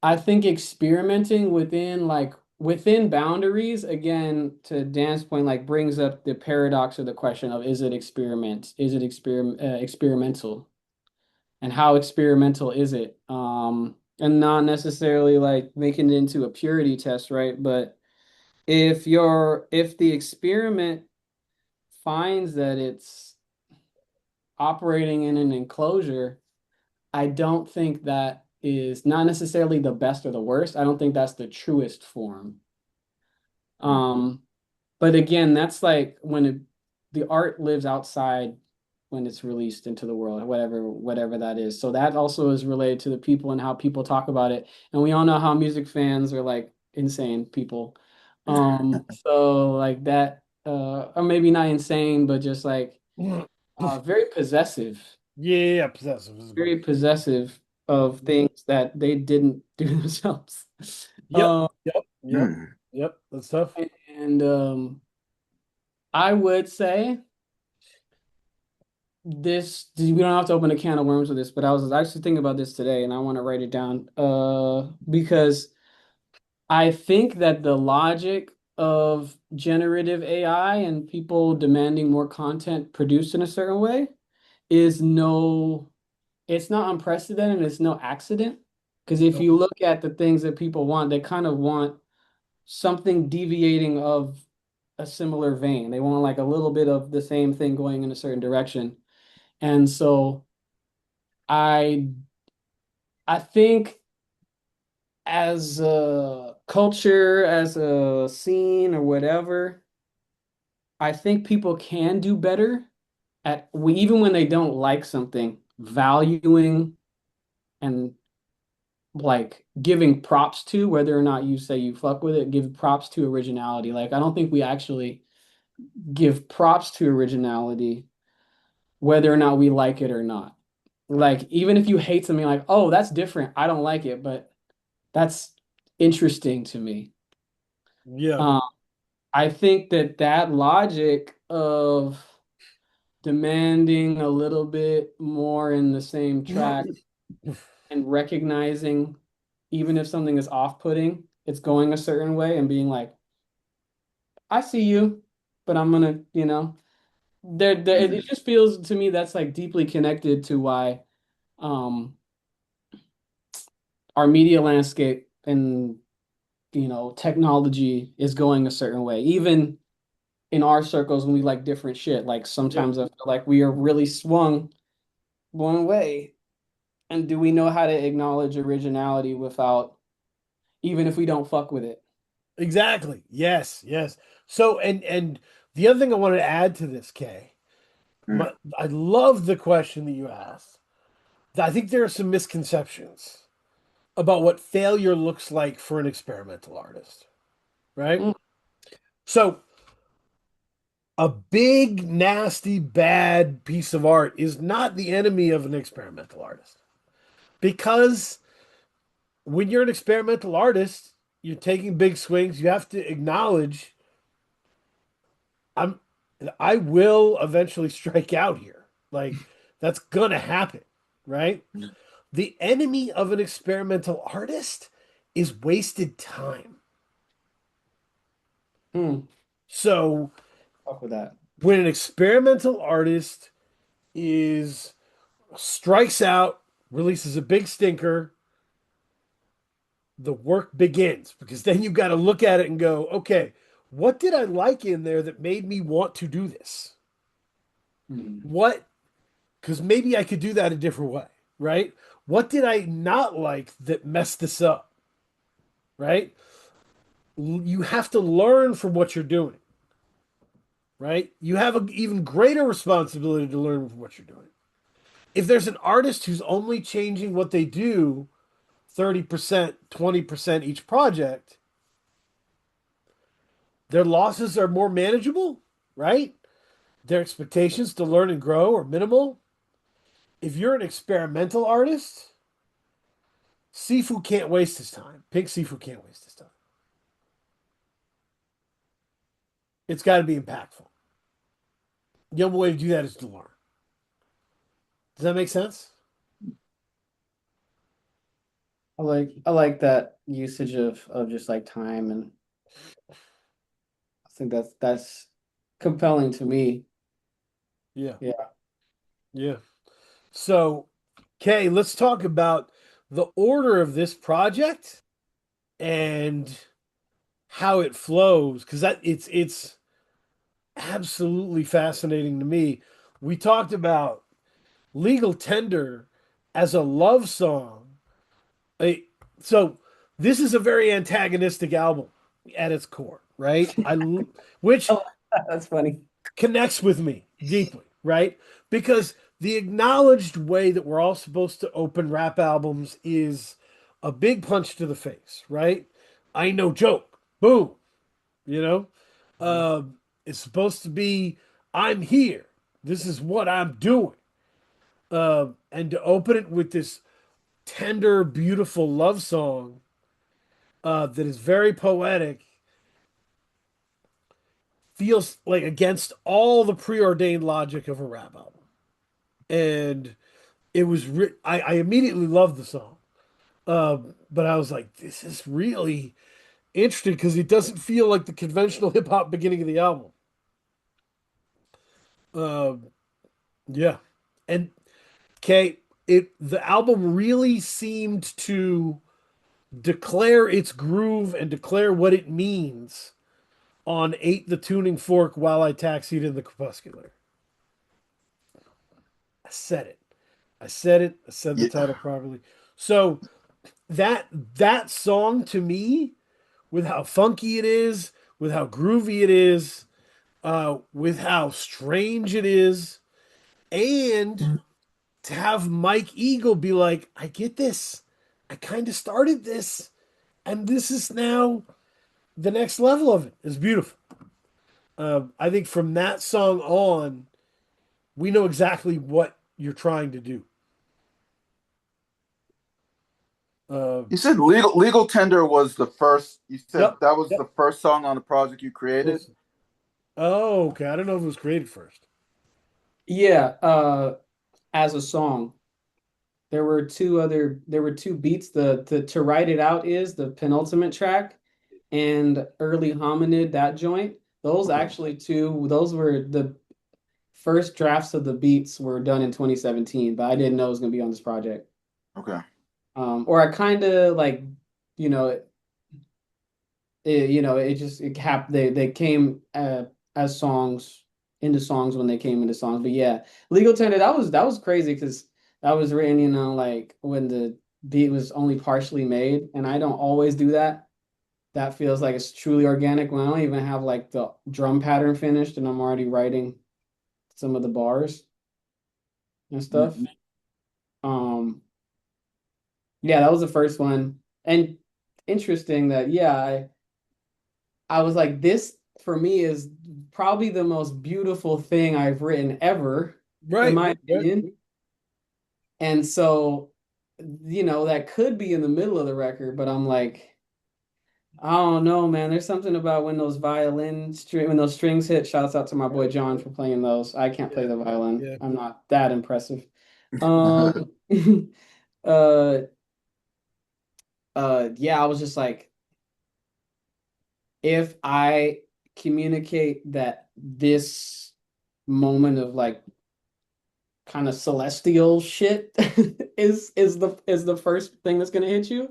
I think experimenting within boundaries, again, to Dan's point, like brings up the paradox of the question of is it experiment? Is it experimental? And how experimental is it? And not necessarily like making it into a purity test, right? But if the experiment finds that it's operating in an enclosure, I don't think that is not necessarily the best or the worst. I don't think that's the truest form. Um, but again, that's like the art lives outside when it's released into the world, whatever that is. So that also is related to the people and how people talk about it. And we all know how music fans are like insane people. So like that, or maybe not insane, but just like very possessive, Yeah, possessive is a good. very possessive of things that they didn't do themselves. Yep, Um, yep, yep, Hmm. yep. That's tough. and I would say we don't have to open a can of worms with this, but I was actually thinking about this today and I want to write it down. Because I think that the logic of generative AI and people demanding more content produced in a certain way is it's not unprecedented, it's no accident. Because if Nope. you look at the things that people want, they kind of want something deviating of a similar vein. They want like a little bit of the same thing going in a certain direction. And so I I think as a culture, as a scene or whatever, I think people can do better even when they don't like something, valuing and like giving props to whether or not you say you fuck with it, give props to originality. Like I don't think we actually give props to originality whether or not we like it or not. Like even if you hate something like, oh, that's different, I don't like it, but that's interesting to me. Yeah. Um, I think that logic of demanding a little bit more in the same track and recognizing even if something is off-putting, it's going a certain way and being like, I see you, but I'm gonna, it Hmm. just feels to me that's like deeply connected to why um our media landscape and technology is going a certain way. Even in our circles when we like different shit, like Yep. sometimes I feel like we are really swung one way. And do we know how to acknowledge originality without, even if we don't fuck with it? Exactly. Yes. Yes. So, and the other thing I wanted to add to this, Kay, I love the question that you asked. I think there are some misconceptions about what failure looks like for an experimental artist, right? Mm, So a big, nasty, bad piece of art is not the enemy of an experimental artist. Because when you're an experimental artist, you're taking big swings. You have to acknowledge I'm I will eventually strike out here. Like that's gonna happen, right? The enemy of an experimental artist is wasted time. Hmm. So Fuck with that. when an experimental artist is strikes out, releases a big stinker, the work begins because then you've got to look at it and go, okay, what did I like in there that made me want to do this? Hmm. What, because maybe I could do that a different way, right? What did I not like that messed this up, right? You have to learn from what you're doing, right? You have an even greater responsibility to learn from what you're doing. If there's an artist who's only changing what they do 30%, 20% each project, their losses are more manageable, right? Their expectations to learn and grow are minimal. If you're an experimental artist, Sifu can't waste his time. Pink Sifu can't waste his time. It's got to be impactful. The only way to do that is to learn. Does that make sense? I like that usage of just like time, and I think that's compelling to me. Yeah. Yeah. Yeah. So, Kay, let's talk about the order of this project and how it flows because that it's absolutely fascinating to me. We talked about Legal Tender as a love song. I- so this is a very antagonistic album at its core, right? Which Oh, that's funny. connects with me deeply, right? Because the acknowledged way that we're all supposed to open rap albums is a big punch to the face, right? I ain't no joke. Boom. You know, it's supposed to be I'm here. This is what I'm doing. And to open it with this tender, beautiful love song that is very poetic feels like against all the preordained logic of a rap album. And I immediately loved the song. But I was like, this is really interesting because it doesn't feel like the conventional hip hop beginning of the album. Um, yeah. And Kate, the album really seemed to declare its groove and declare what it means on Ate the Tuning Fork while I taxied in the crepuscular. I said it. I said it. I said the Yeah. title properly. So that song to me, with how funky it is, with how groovy it is, with how strange it is, and to have Mike Eagle be like, I get this. I kind of started this, and this is now the next level of it. It's beautiful. I think from that song on, we know exactly what you're trying to do. Uh, You said legal tender was the first. You said yep. that was Yep. the first song on the project you created. Listen. Oh, okay. I don't know if it was created first. Yeah, as a song. There were two beats. The To Write It Out is the penultimate track, and Early Hominid, that joint. Those Okay. actually those were the first drafts of the beats were done in 2017, but I didn't know it was gonna be on this project. Okay. Or I kind of like, you know, it just it cap they came as songs into songs when they came into songs. But yeah, Legal Tender, that was crazy because that was written, like when the beat was only partially made, and I don't always do that. That feels like it's truly organic when I don't even have like the drum pattern finished and I'm already writing some of the bars and stuff. Mhm. Um, yeah, that was the first one. And interesting that, yeah, I was like, this for me is probably the most beautiful thing I've written ever, in Right, my right. opinion. And so, that could be in the middle of the record, but I'm like, I don't know, man. There's something about when those strings hit. Shouts out to my boy John for playing those. I can't play Yeah, the violin. yeah. I'm not that impressive. Um, uh, yeah, I was just like, if I communicate that this moment of like kind of celestial shit is the first thing that's gonna hit you,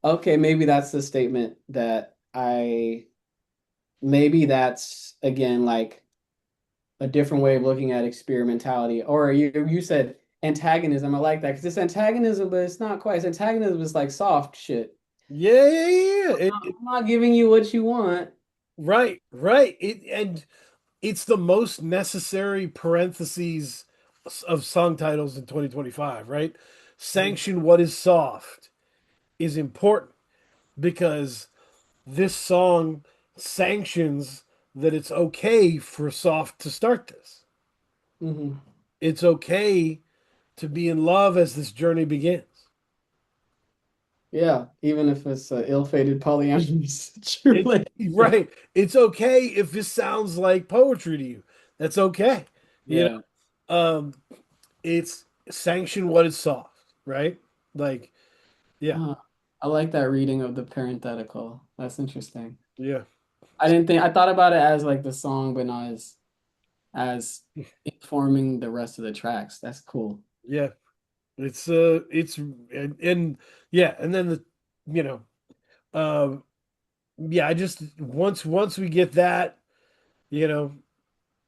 okay, maybe that's the statement that I maybe that's again like a different way of looking at experimentality. Or you said antagonism. I like that because it's antagonism, but it's not quite. It's antagonism is like soft shit. Yeah, yeah, yeah, yeah. I'm not giving you what you want. Right, right. And it's the most necessary parentheses of song titles in 2025, right? Sanction what is soft is important because this song sanctions that it's okay for soft to start this. Hmm. It's okay to be in love as this journey begins. Yeah, even if it's an ill-fated polyamorous It relationship. right. It's okay if this sounds like poetry to you. That's okay. You Yeah. know, it's sanction what is soft, right? Like, yeah, Huh. I like that reading of the parenthetical. That's interesting. yeah, I thought about it as like the song, but not as informing the rest of the tracks. That's cool. yeah. It's and yeah, and then you know, um, yeah. I just once we get that, you know,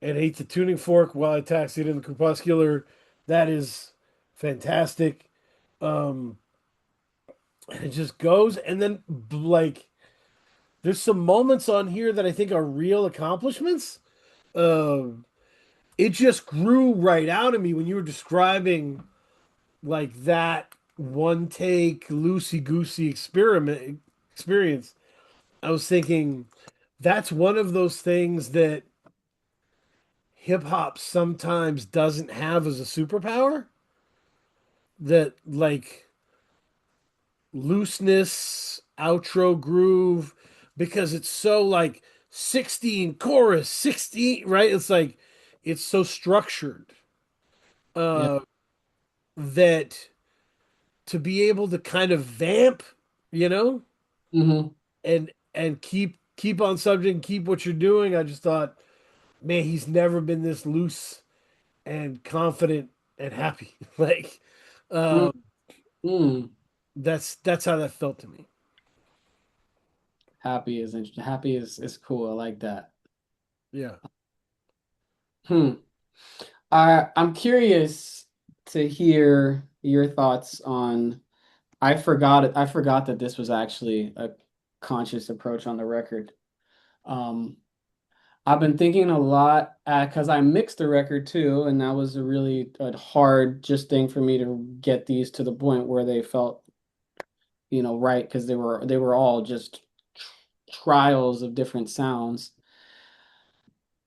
and hate the tuning fork while I taxi it in the crepuscular, that is fantastic. Um, and it just goes, and then like there's some moments on here that I think are real accomplishments. Um, it just grew right out of me when you were describing like that one take loosey goosey experiment experience. I was thinking that's one of those things that hip hop sometimes doesn't have as a superpower. That like looseness, outro groove, because it's so like 16 chorus, 16, right? It's like it's so structured Yeah. uh that to be able to kind of vamp, you know, Hmm. and keep on subject and keep what you're doing. I just thought, man, he's never been this loose and confident and happy. Like, um, Mm. that's how that felt to me. Happy is interesting. Happy is cool. I like that. Yeah. Hmm. I'm curious to hear your thoughts on. I forgot it. I forgot that this was actually a conscious approach on the record. Um, I've been thinking a lot because I mixed the record too, and that was a really a hard just thing for me to get these to the point where they felt, right, because they were all just trials of different sounds.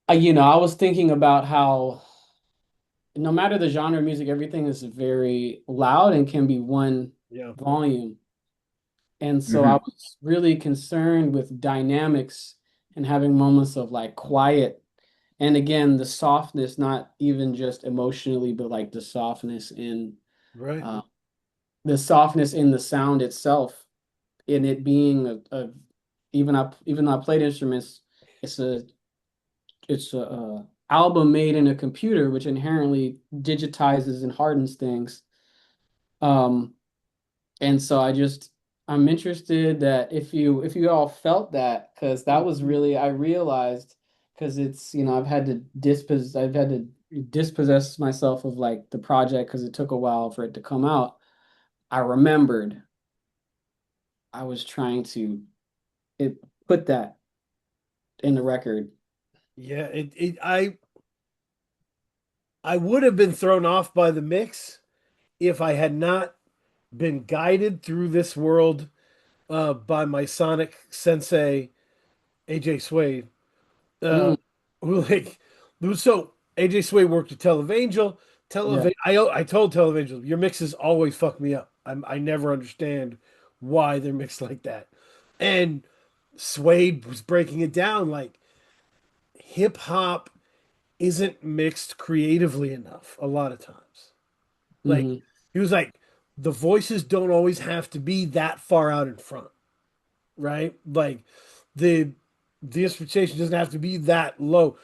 I was thinking about how no matter the genre of music, everything is very loud and can be one Yeah. volume. And so I Hmm. was really concerned with dynamics and having moments of like quiet. And again, the softness, not even just emotionally, but like Right. uh, the softness in the sound itself, in it being even though I played instruments, it's a album made in a computer, which inherently digitizes and hardens things. Um, and so I'm interested that if you all felt that, because that was really I realized because it's I've had to dispossess myself of like the project because it took a while for it to come out. I remembered I was trying to put that in the record. Yeah. I would have been thrown off by the mix if I had not been guided through this world by my sonic sensei AJ Suede. Uh, Mm, like, so AJ Sway worked at Televangel. yeah. I told Televangel, your mixes always fuck me up. I never understand why they're mixed like that. And Suede was breaking it down like hip hop isn't mixed creatively enough a lot of times. Like Hmm. he was like, the voices don't always have to be that far out in front, right? Like the the instrumentation doesn't have to be that low.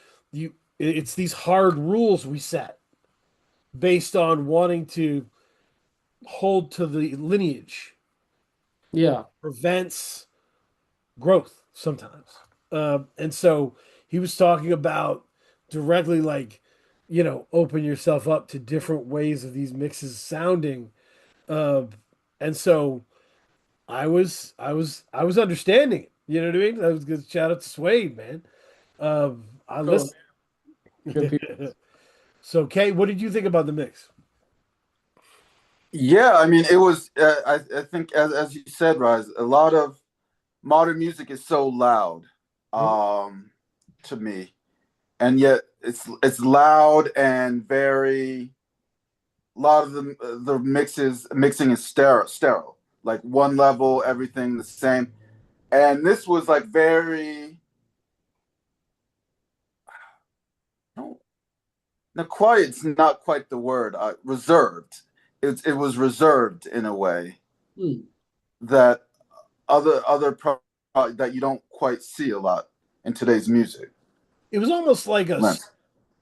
It's these hard rules we set based on wanting to hold to the lineage Yeah. prevents growth sometimes. And so he was talking about directly like, open yourself up to different ways of these mixes sounding. Uh, and so I was understanding it. You know what I mean? That was good. Shout out to Suede, man. I Cool. listen. Good people. So, Kay, what did you think about the mix? Yeah, I mean, it was. I think, as you said, Rise, a lot of modern music is so loud, Mhm. um, to me, and yet it's loud and very. A lot of the mixing is sterile, like one level, everything the same, and this was like very. No, no, quiet's not quite the word. Reserved. It was reserved in a way Mm, that that you don't quite see a lot in today's music. It was almost like Lens.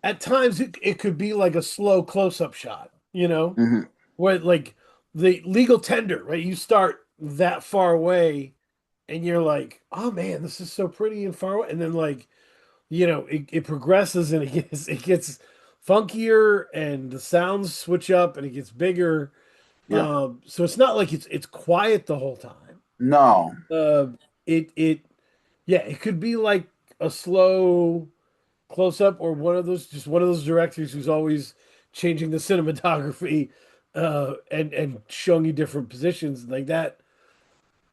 at times it could be like a slow close-up shot, Mm-hmm. where like the legal tender, right? You start that far away and you're like, oh man, this is so pretty and far away. And then like, it progresses and it gets funkier and the sounds switch up and it gets bigger. Yeah. So it's not like it's quiet the whole time. No. Uh, it yeah, it could be like a slow close up or one of those directors who's always changing the cinematography and showing you different positions like that.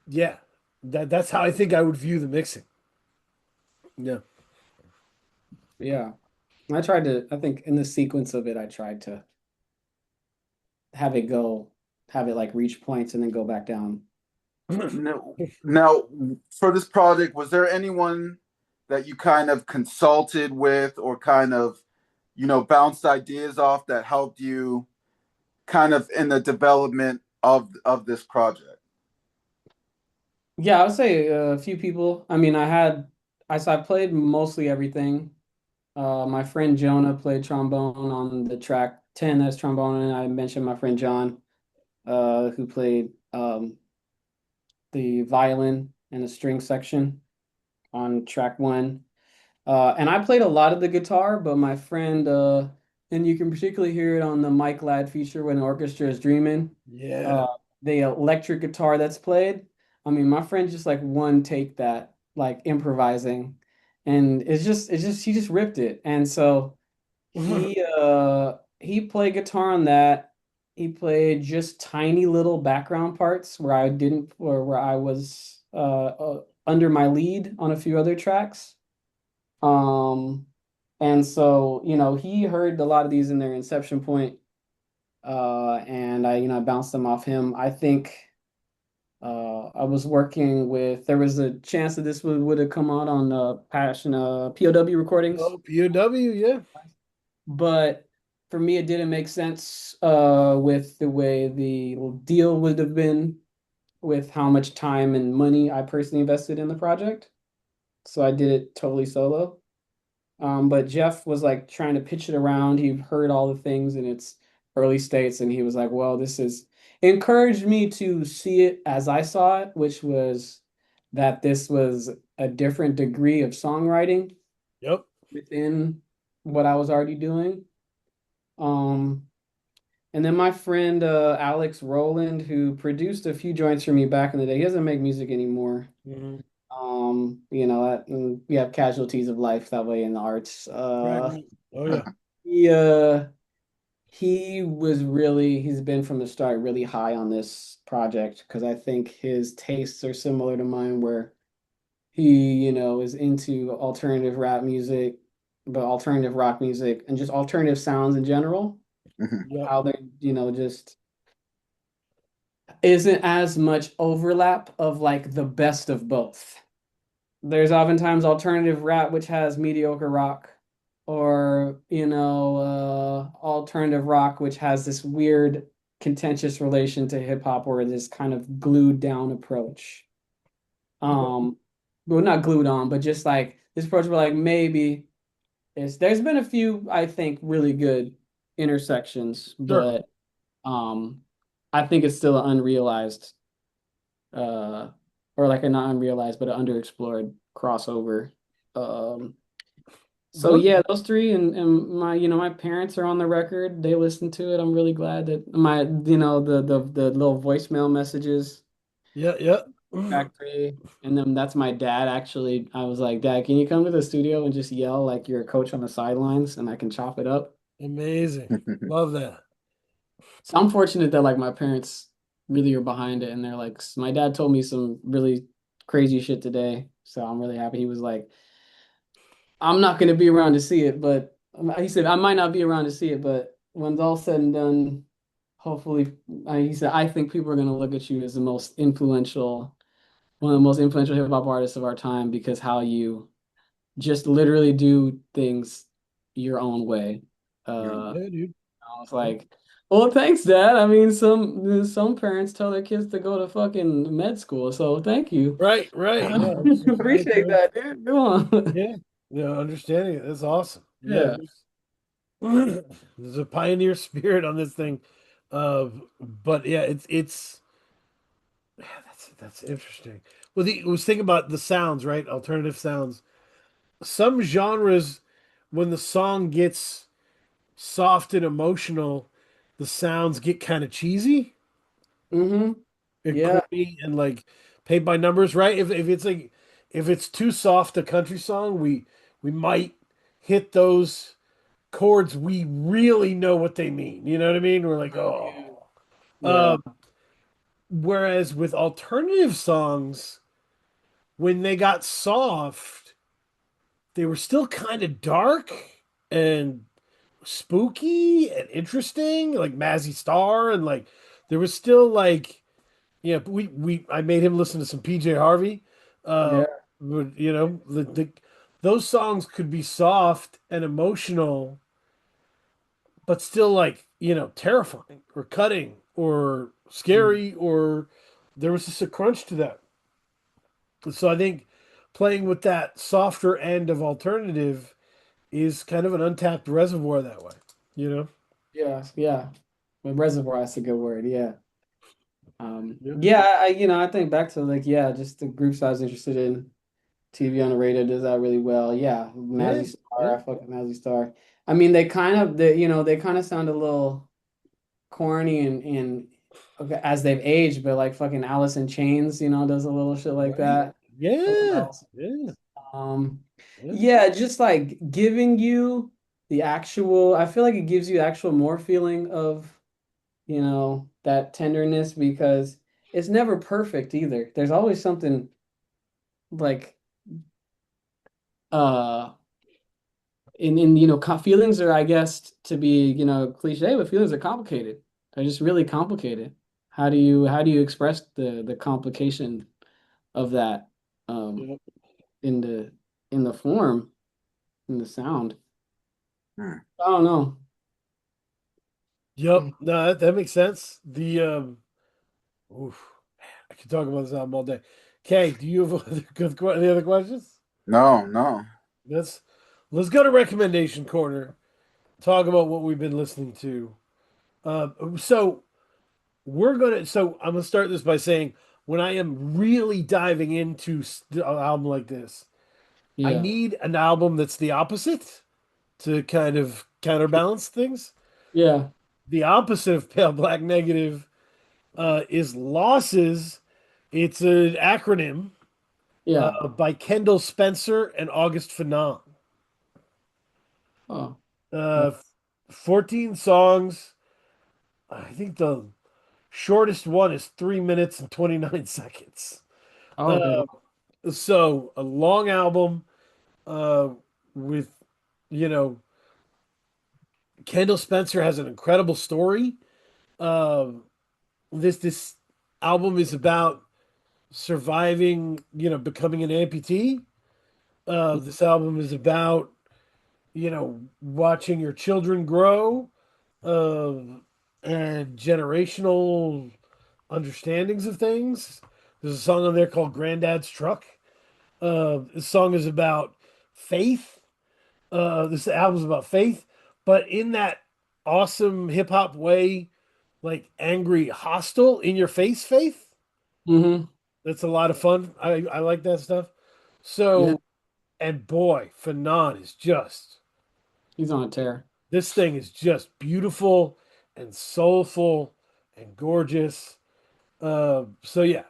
Yeah, that's how I think I would view the mixing. Yeah. yeah. I think in the sequence of it, I tried to have it go, have it like reach points and then go back down. Now, for this project, was there anyone that you kind of consulted with or kind of, bounced ideas off that helped you kind of in the development of this project? Yeah, I would say a few people. I mean, I played mostly everything. My friend Jonah played trombone on the track 10, that's trombone, and I mentioned my friend John, who played the violin and the string section on track 1. And I played a lot of the guitar, but my friend, and you can particularly hear it on the Mike Ladd feature when the orchestra is dreaming, Yeah. uh, the electric guitar that's played. I mean, my friend just like one take that, like improvising, and he just ripped it. And so he played guitar on that. He played just tiny little background parts where I didn't, or where I was under my lead on a few other tracks. Um, and so, he heard a lot of these in their inception point, and I bounced them off him. I think I was working with, there was a chance that this would have come out on Passion POW recordings, Oh, POW, yeah. but for me, it didn't make sense with the way the deal would have been with how much time and money I personally invested in the project. So I did it totally solo. But Jeff was like trying to pitch it around. He heard all the things in its early states, and he was like, "Well, this is," encouraged me to see it as I saw it, which was that this was a different degree of songwriting Yep. within what I was already doing. Um, and then my friend Alex Roland, who produced a few joints for me back in the day, he doesn't make music anymore. Hmm. We have casualties of life that way in the arts. Right, right. Oh yeah. He he's been from the start really high on this project because I think his tastes are similar to mine, where he, is into alternative rap music, but alternative rock music and just alternative sounds in general. Mhm. Yep. How they, just isn't as much overlap of like the best of both. There's oftentimes alternative rap which has mediocre rock, or alternative rock which has this weird contentious relation to hip hop or this kind of glued down approach. Yep. Well, not glued on, but just like this approach where like maybe there's been a few, I think, really good intersections, Sure. but um I think it's still an unrealized uh or like a not unrealized but an underexplored crossover. Um so One. yeah, those three, and my my parents are on the record. They listen to it. I'm really glad that my the little voicemail messages Yeah. Yeah. factory. And then that's my dad actually. I was like, Dad, can you come to the studio and just yell like you're a coach on the sidelines and I can chop it up? Amazing. Love that. So I'm fortunate that like my parents really are behind it, and they're like, my dad told me some really crazy shit today. So I'm really happy. He was like, I'm not gonna be around to see it, but he said I might not be around to see it, but when it's all said and done, hopefully, he said, I think people are gonna look at you as the most influential, one of the most influential hip hop artists of our time because how you just literally do things your own way. Yeah, dude. I was like, well, thanks, Dad. I mean, some parents tell their kids to go to fucking med school, so thank you. Right. Right. Yeah. It's right Appreciate there. that, dude. Come on. Yeah. Yeah. Understanding it. That's awesome. Yeah. Yeah. There's a pioneer spirit on this thing. But yeah, it's yeah, that's interesting. Well, I was thinking about the sounds, right? Alternative sounds. Some genres, when the song gets soft and emotional, the sounds get kind of cheesy hmm and Yeah. corny and like paid by numbers, right? If it's like if it's too soft a country song, we might hit those chords we really know what they mean. You know what I mean? We're like, Yeah. oh. Yeah. Um, whereas with alternative songs, when they got soft, they were still kind of dark and spooky and interesting, like Mazzy Star, and like there was still like, yeah, we I made him listen to some PJ Harvey. Uh, Yeah. the those songs could be soft and emotional, but still like, terrifying or cutting or Mm. scary, or there was just a crunch to that. So I think playing with that softer end of alternative is kind of an untapped reservoir that way, you know? Yeah. Yeah. Well, reservoir, that's a good word. Yeah. Yeah. Yeah, I think back to like, yeah, just the groups I was interested in. TV on the radio does that really well. Yeah, Yeah. Mazzy Star, Yeah. I fuck with Mazzy Star. I mean, they kind of sound a little corny and okay, as they've aged, but like fucking Alice in Chains, does a little shit like Right. that. Yeah. Yeah. Um, Yeah. yeah, just like giving you the actual, I feel like it gives you actual more feeling of, that tenderness because it's never perfect either. There's always something like uh in feelings are, I guess, to be cliche, but feelings are complicated. They're just really complicated. How do you express the complication of that um Yeah. in the form, in the sound? Hmm. I don't know. Yep. No, that makes sense. Oof, I could talk about this album all day. Okay, do you have any other questions? No, no. Let's let's go to recommendation corner. Talk about what we've been listening to. So I'm gonna start this by saying when I am really diving into an album like this, I Yeah. need an album that's the opposite to kind of counterbalance things. Yeah. The opposite of Pale Black Negative is Losses. It's an acronym Yeah. by Kendall Spencer and August Fanon. Oh. Uh, 14 songs. I think the shortest one is 3 minutes and 29 seconds. Oh, okay. Uh, So a long album, uh, with, you know, Kendall Spencer has an incredible story. Um, this album is about surviving, becoming an amputee. This album is about, watching your children grow, uh, and generational understandings of things. There's a song on there called Granddad's Truck. This song is about faith. This album's about faith, but in that awesome hip hop way, like angry, hostile, in your face faith. Hmm. That's a lot of fun. I like that stuff. Yeah, So, and boy, Fanon is just, he's on a tear. this thing is just beautiful and soulful and gorgeous. So yeah,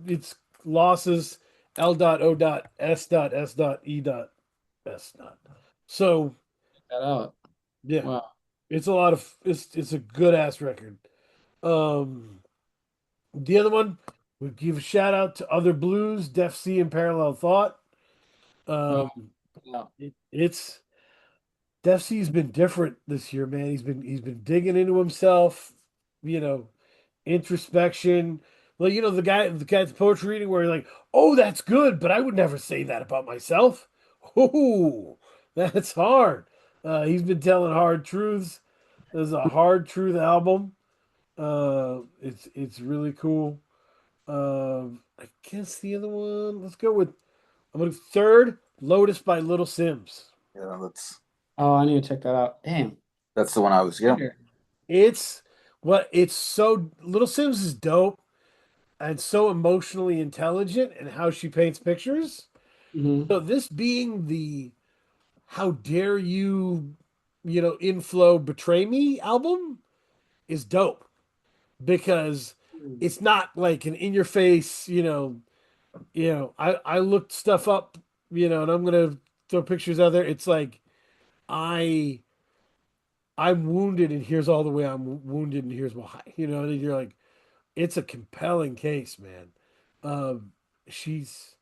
it's losses L.O.S.S.E.S. So Check that out. yeah, Wow. it's a good ass record. Um, the other one, we give a shout out to Other Blues, Def C, and Parallel Thought. Oh, Um, yeah. it's Def C's been different this year, man. He's been digging into himself, you know, introspection. Well, the guy's poetry reading where you're like, oh, that's good, but I would never say that about myself. Oh, that's hard. He's been telling hard truths. There's a hard truth album. It's really cool. I guess the other one. Let's go with. I'm gonna third. Lotus by Little Sims. Yeah, Oh, I need to check that out. Damn. that's the one I was. Yeah, Here. It's so Little Sims is dope and so emotionally intelligent in how she paints pictures. Hmm. So this being the "How dare you," inflow betray me album is dope because it's not like an in your face, I looked stuff up, and I'm gonna throw pictures out there. It's like I I'm wounded and here's all the way I'm wounded and here's why. And you're like, it's a compelling case, man. Um, she's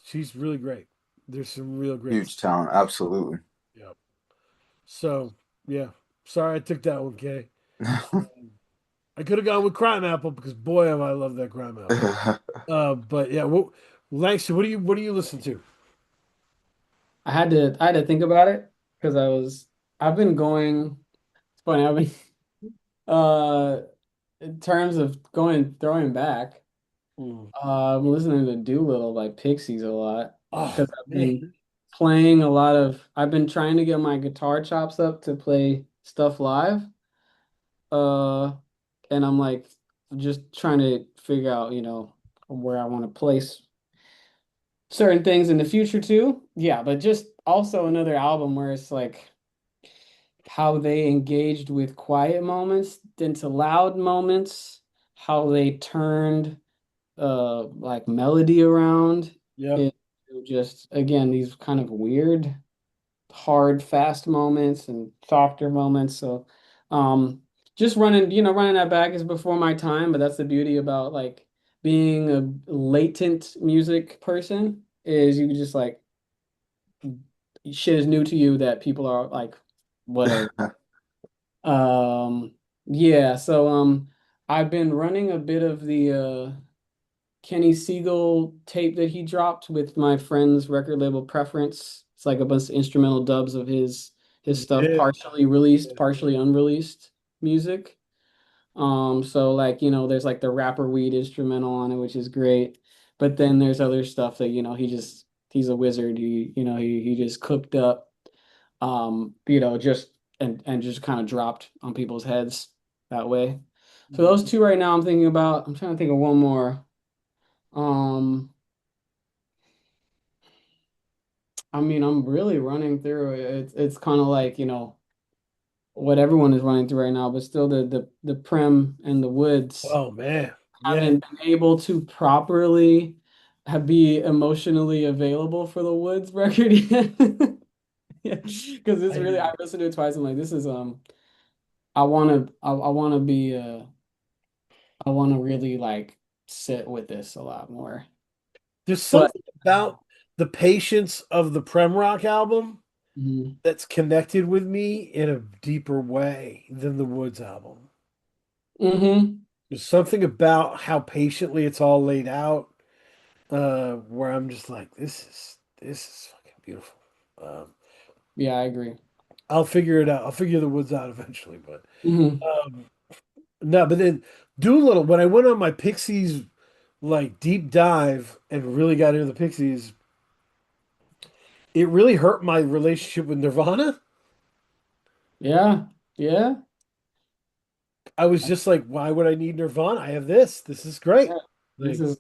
she's really great. There's some real great huge stuff. talent. Absolutely. Yeah. So yeah. Sorry I took that one, Kay. I could have gone with Crime Apple because boy have I loved that Crime Apple. But yeah, Langston, what do you listen to? I had to think about it because I've been going. It's funny. I've been uh in terms of going throwing back. Mm. I'm listening to Doolittle by Pixies a lot Oh because I've man. been playing a lot of. I've been trying to get my guitar chops up to play stuff live. Uh, and I'm like just trying to figure out, where I want to place certain things in the future too. Yeah, but just also another album where it's like how they engaged with quiet moments into loud moments, how they turned like melody around. Yep. It just again these kind of weird, hard, fast moments and softer moments. So um just running that back is before my time, but that's the beauty about like being a latent music person is you just like shit is new to you that people are like whatever. Um yeah, so I've been running a bit of the Kenny Siegel tape that he dropped with my friend's record label Preference. It's like a bunch of instrumental dubs of his stuff, Yeah. partially released, partially unreleased music. So like, there's like the Rapper Weed instrumental on it, which is great. But then there's other stuff that, he's a wizard. He just cooked up, just and just kind of dropped on people's heads that way. So those two right now I'm thinking about. I'm trying to think of one more. Um, I mean, I'm really running through it. It's kind of like, what everyone is running through right now, but still the Prem and the Woods Oh man. Yeah. haven't been able to properly be emotionally available for the Woods record yet. Yeah, because it's I really hear I you. listened to it twice. I'm like, this is I wanna be I wanna really like sit with this a lot more. There's But something about the patience of the Prem Rock album mhm. that's connected with me in a deeper way than the Woods album. Mhm. There's something about how patiently it's all laid out, where I'm just like, this is fucking beautiful. Um, Yeah, I agree. I'll figure it out. I'll figure the Woods out eventually, but Mhm. um, no. But then Doolittle, when I went on my Pixies like deep dive and really got into the Pixies, it really hurt my relationship with Nirvana. Yeah. Yeah. I was just like, why would I need Nirvana? I have this. This is great. Yeah. This Like, is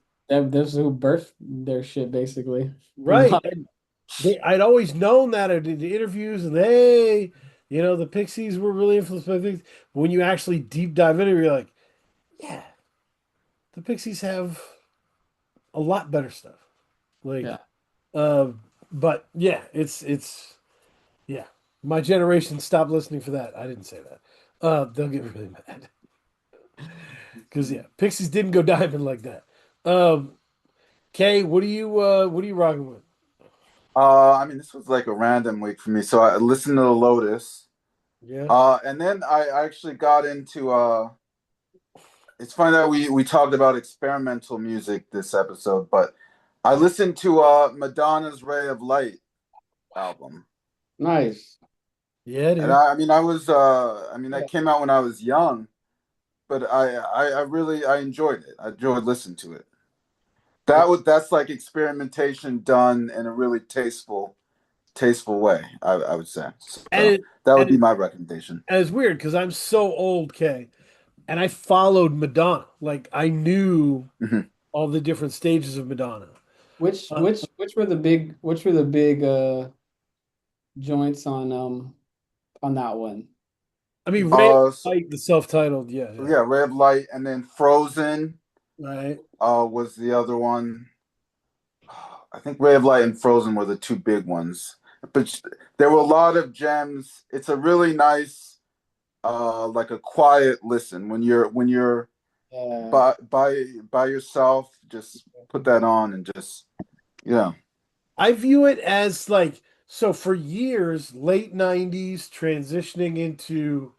this is who birthed their shit basically. right. And I'd always known that. I did the interviews and hey, the Pixies were really influenced by things. But when you actually deep dive into it, you're like, yeah, the Pixies have a lot better stuff. Like, Yeah. uh, but yeah, it's yeah. My generation stopped listening for that. I didn't say that. They'll get really mad. Because yeah, Pixies didn't go diamond like that. Um, Kay, what are you rocking with? I mean, this was like a random week for me. So I listened to the Lotus. Yeah. And then I actually got into it's funny that we talked about experimental music this episode, but I listened to Madonna's Ray of Light album. Nice. Yeah, And dude. I mean that came out when I was young, but I really I enjoyed it. I enjoyed listening to it. That's like experimentation done in a really tasteful way, I would say. And So it that would and be it, my recommendation. and it's weird because I'm so old, Kay, and I followed Madonna. Like I knew Mhm. all the different stages of Madonna. Which Uh, which which were the big joints on that one? I mean, Ray So Light, the self-titled, yeah, yeah, yeah, Ray of Light, and then Frozen right. was the other one. I think Ray of Light and Frozen were the two big ones, but there were a lot of gems. It's a really nice, like a quiet listen when you're Uh, by yourself. Just put that on and just yeah, I view it as like so for years, late '90s, transitioning into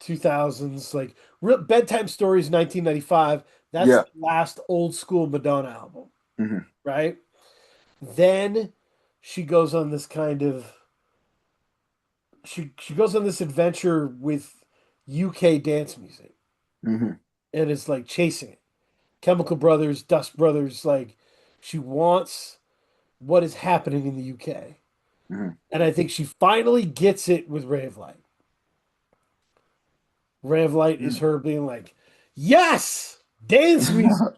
2000s, like real bedtime stories, 1995. That's yeah. the last old school Madonna album, Hmm. right? Then she goes on this kind of she goes on this adventure with UK dance music, Hmm. and it's like chasing it. Chemical Brothers, Dust Brothers, like she wants what is happening in the UK. Hmm. And I think she finally gets it with Ray of Light. Ray of Light is her being like, yes, dance music.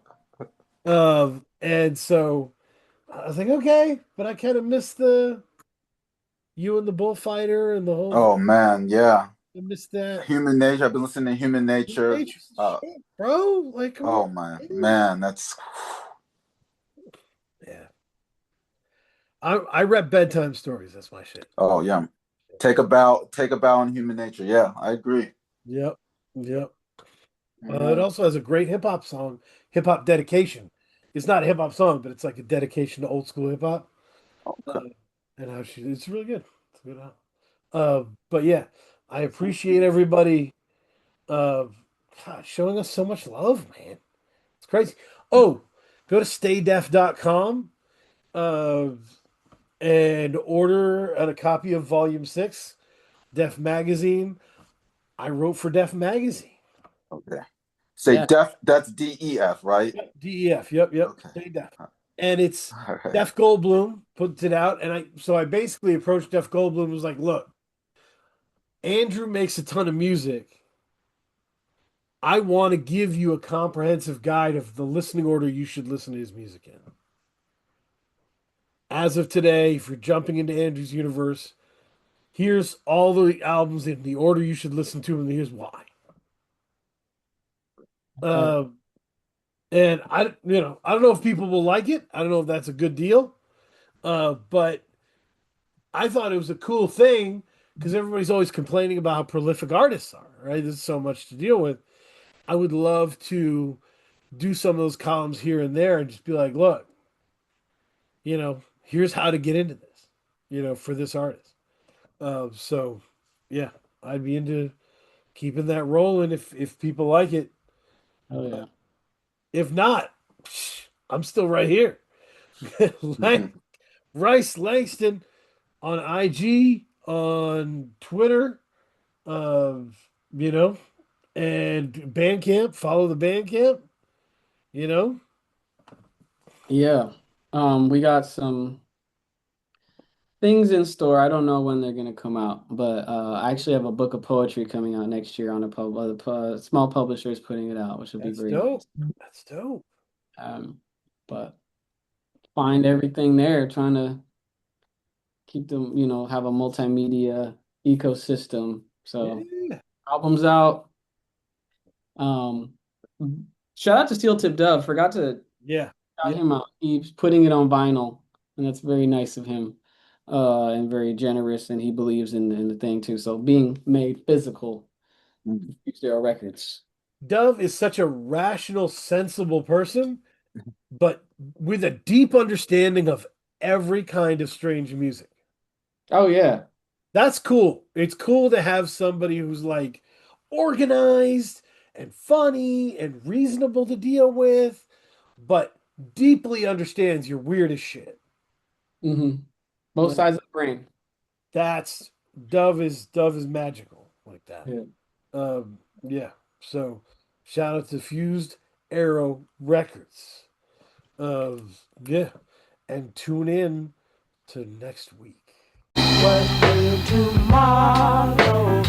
And so I was like, okay, but I kind of missed the you and the bullfighter and the whole. Oh man, yeah. I missed that. Human Nature. I've been listening to Human Nature. Nature's the Uh, shit, bro. Like, come oh on. my Man. man, that's Yeah. I read bedtime stories. That's my shit. oh yeah. Take a bow in Human Nature. Yeah, I agree. Yep. Yep. It Yeah. also has a great hip hop song, hip hop dedication. It's not a hip hop song, but it's like a dedication to old school hip hop. Okay. Uh, and how it's really good. It's a good album. But yeah, I appreciate everybody uh, God, showing us so much love, man. It's crazy. Oh, go to staydef.com uh, and order a copy of Volume 6, Def Magazine. I wrote for Def Magazine. Okay. Say yeah. def. That's DEF, right? Yep, DEF. Yep, yep. Okay. Stay Def. And it's All right. Def Goldblum puts it out. And I basically approached Def Goldblum and was like, look, Andrew makes a ton of music. I want to give you a comprehensive guide of the listening order you should listen to his music in. As of today, if you're jumping into Andrew's universe, here's all the albums in the order you should listen to, and here's why. Okay. Um, and I don't know if people will like it. I don't know if that's a good deal. But I thought it was a cool thing because everybody's always complaining about how prolific artists are, right? There's so much to deal with. I would love to do some of those columns here and there and just be like, look, here's how to get into this, for this artist. So yeah, I'd be into keeping that rolling if people like it. Oh yeah. If not, I'm still right here. Rhys Langston on IG, on Twitter, uh, you know, and Bandcamp. Follow the Bandcamp. You know, Yeah. We got some things in store. I don't know when they're gonna come out, but I actually have a book of poetry coming out next year on a small publisher is putting it out, which will be that's very dope. nice. That's dope. But find everything there, trying to keep them, have a multimedia ecosystem. So Yeah, albums out. Um, Shout out to Steel Tip Dove. Forgot to yeah, shout yeah. him out. He's putting it on vinyl, and that's very nice of him, and very generous. And he believes in the thing too. So being made physical, Stereo Records. Dove is such a rational, sensible person, but with a deep understanding of every kind of strange music. Oh yeah. That's cool. It's cool to have somebody who's like organized and funny and reasonable to deal with, but deeply understands your weirdest shit. Mm-hmm. Both Like sides of the brain. that's Dove is magical like that. Yeah. Yeah. So shout out to Fused Arrow Records. Yeah. And tune in to next week. What will tomorrow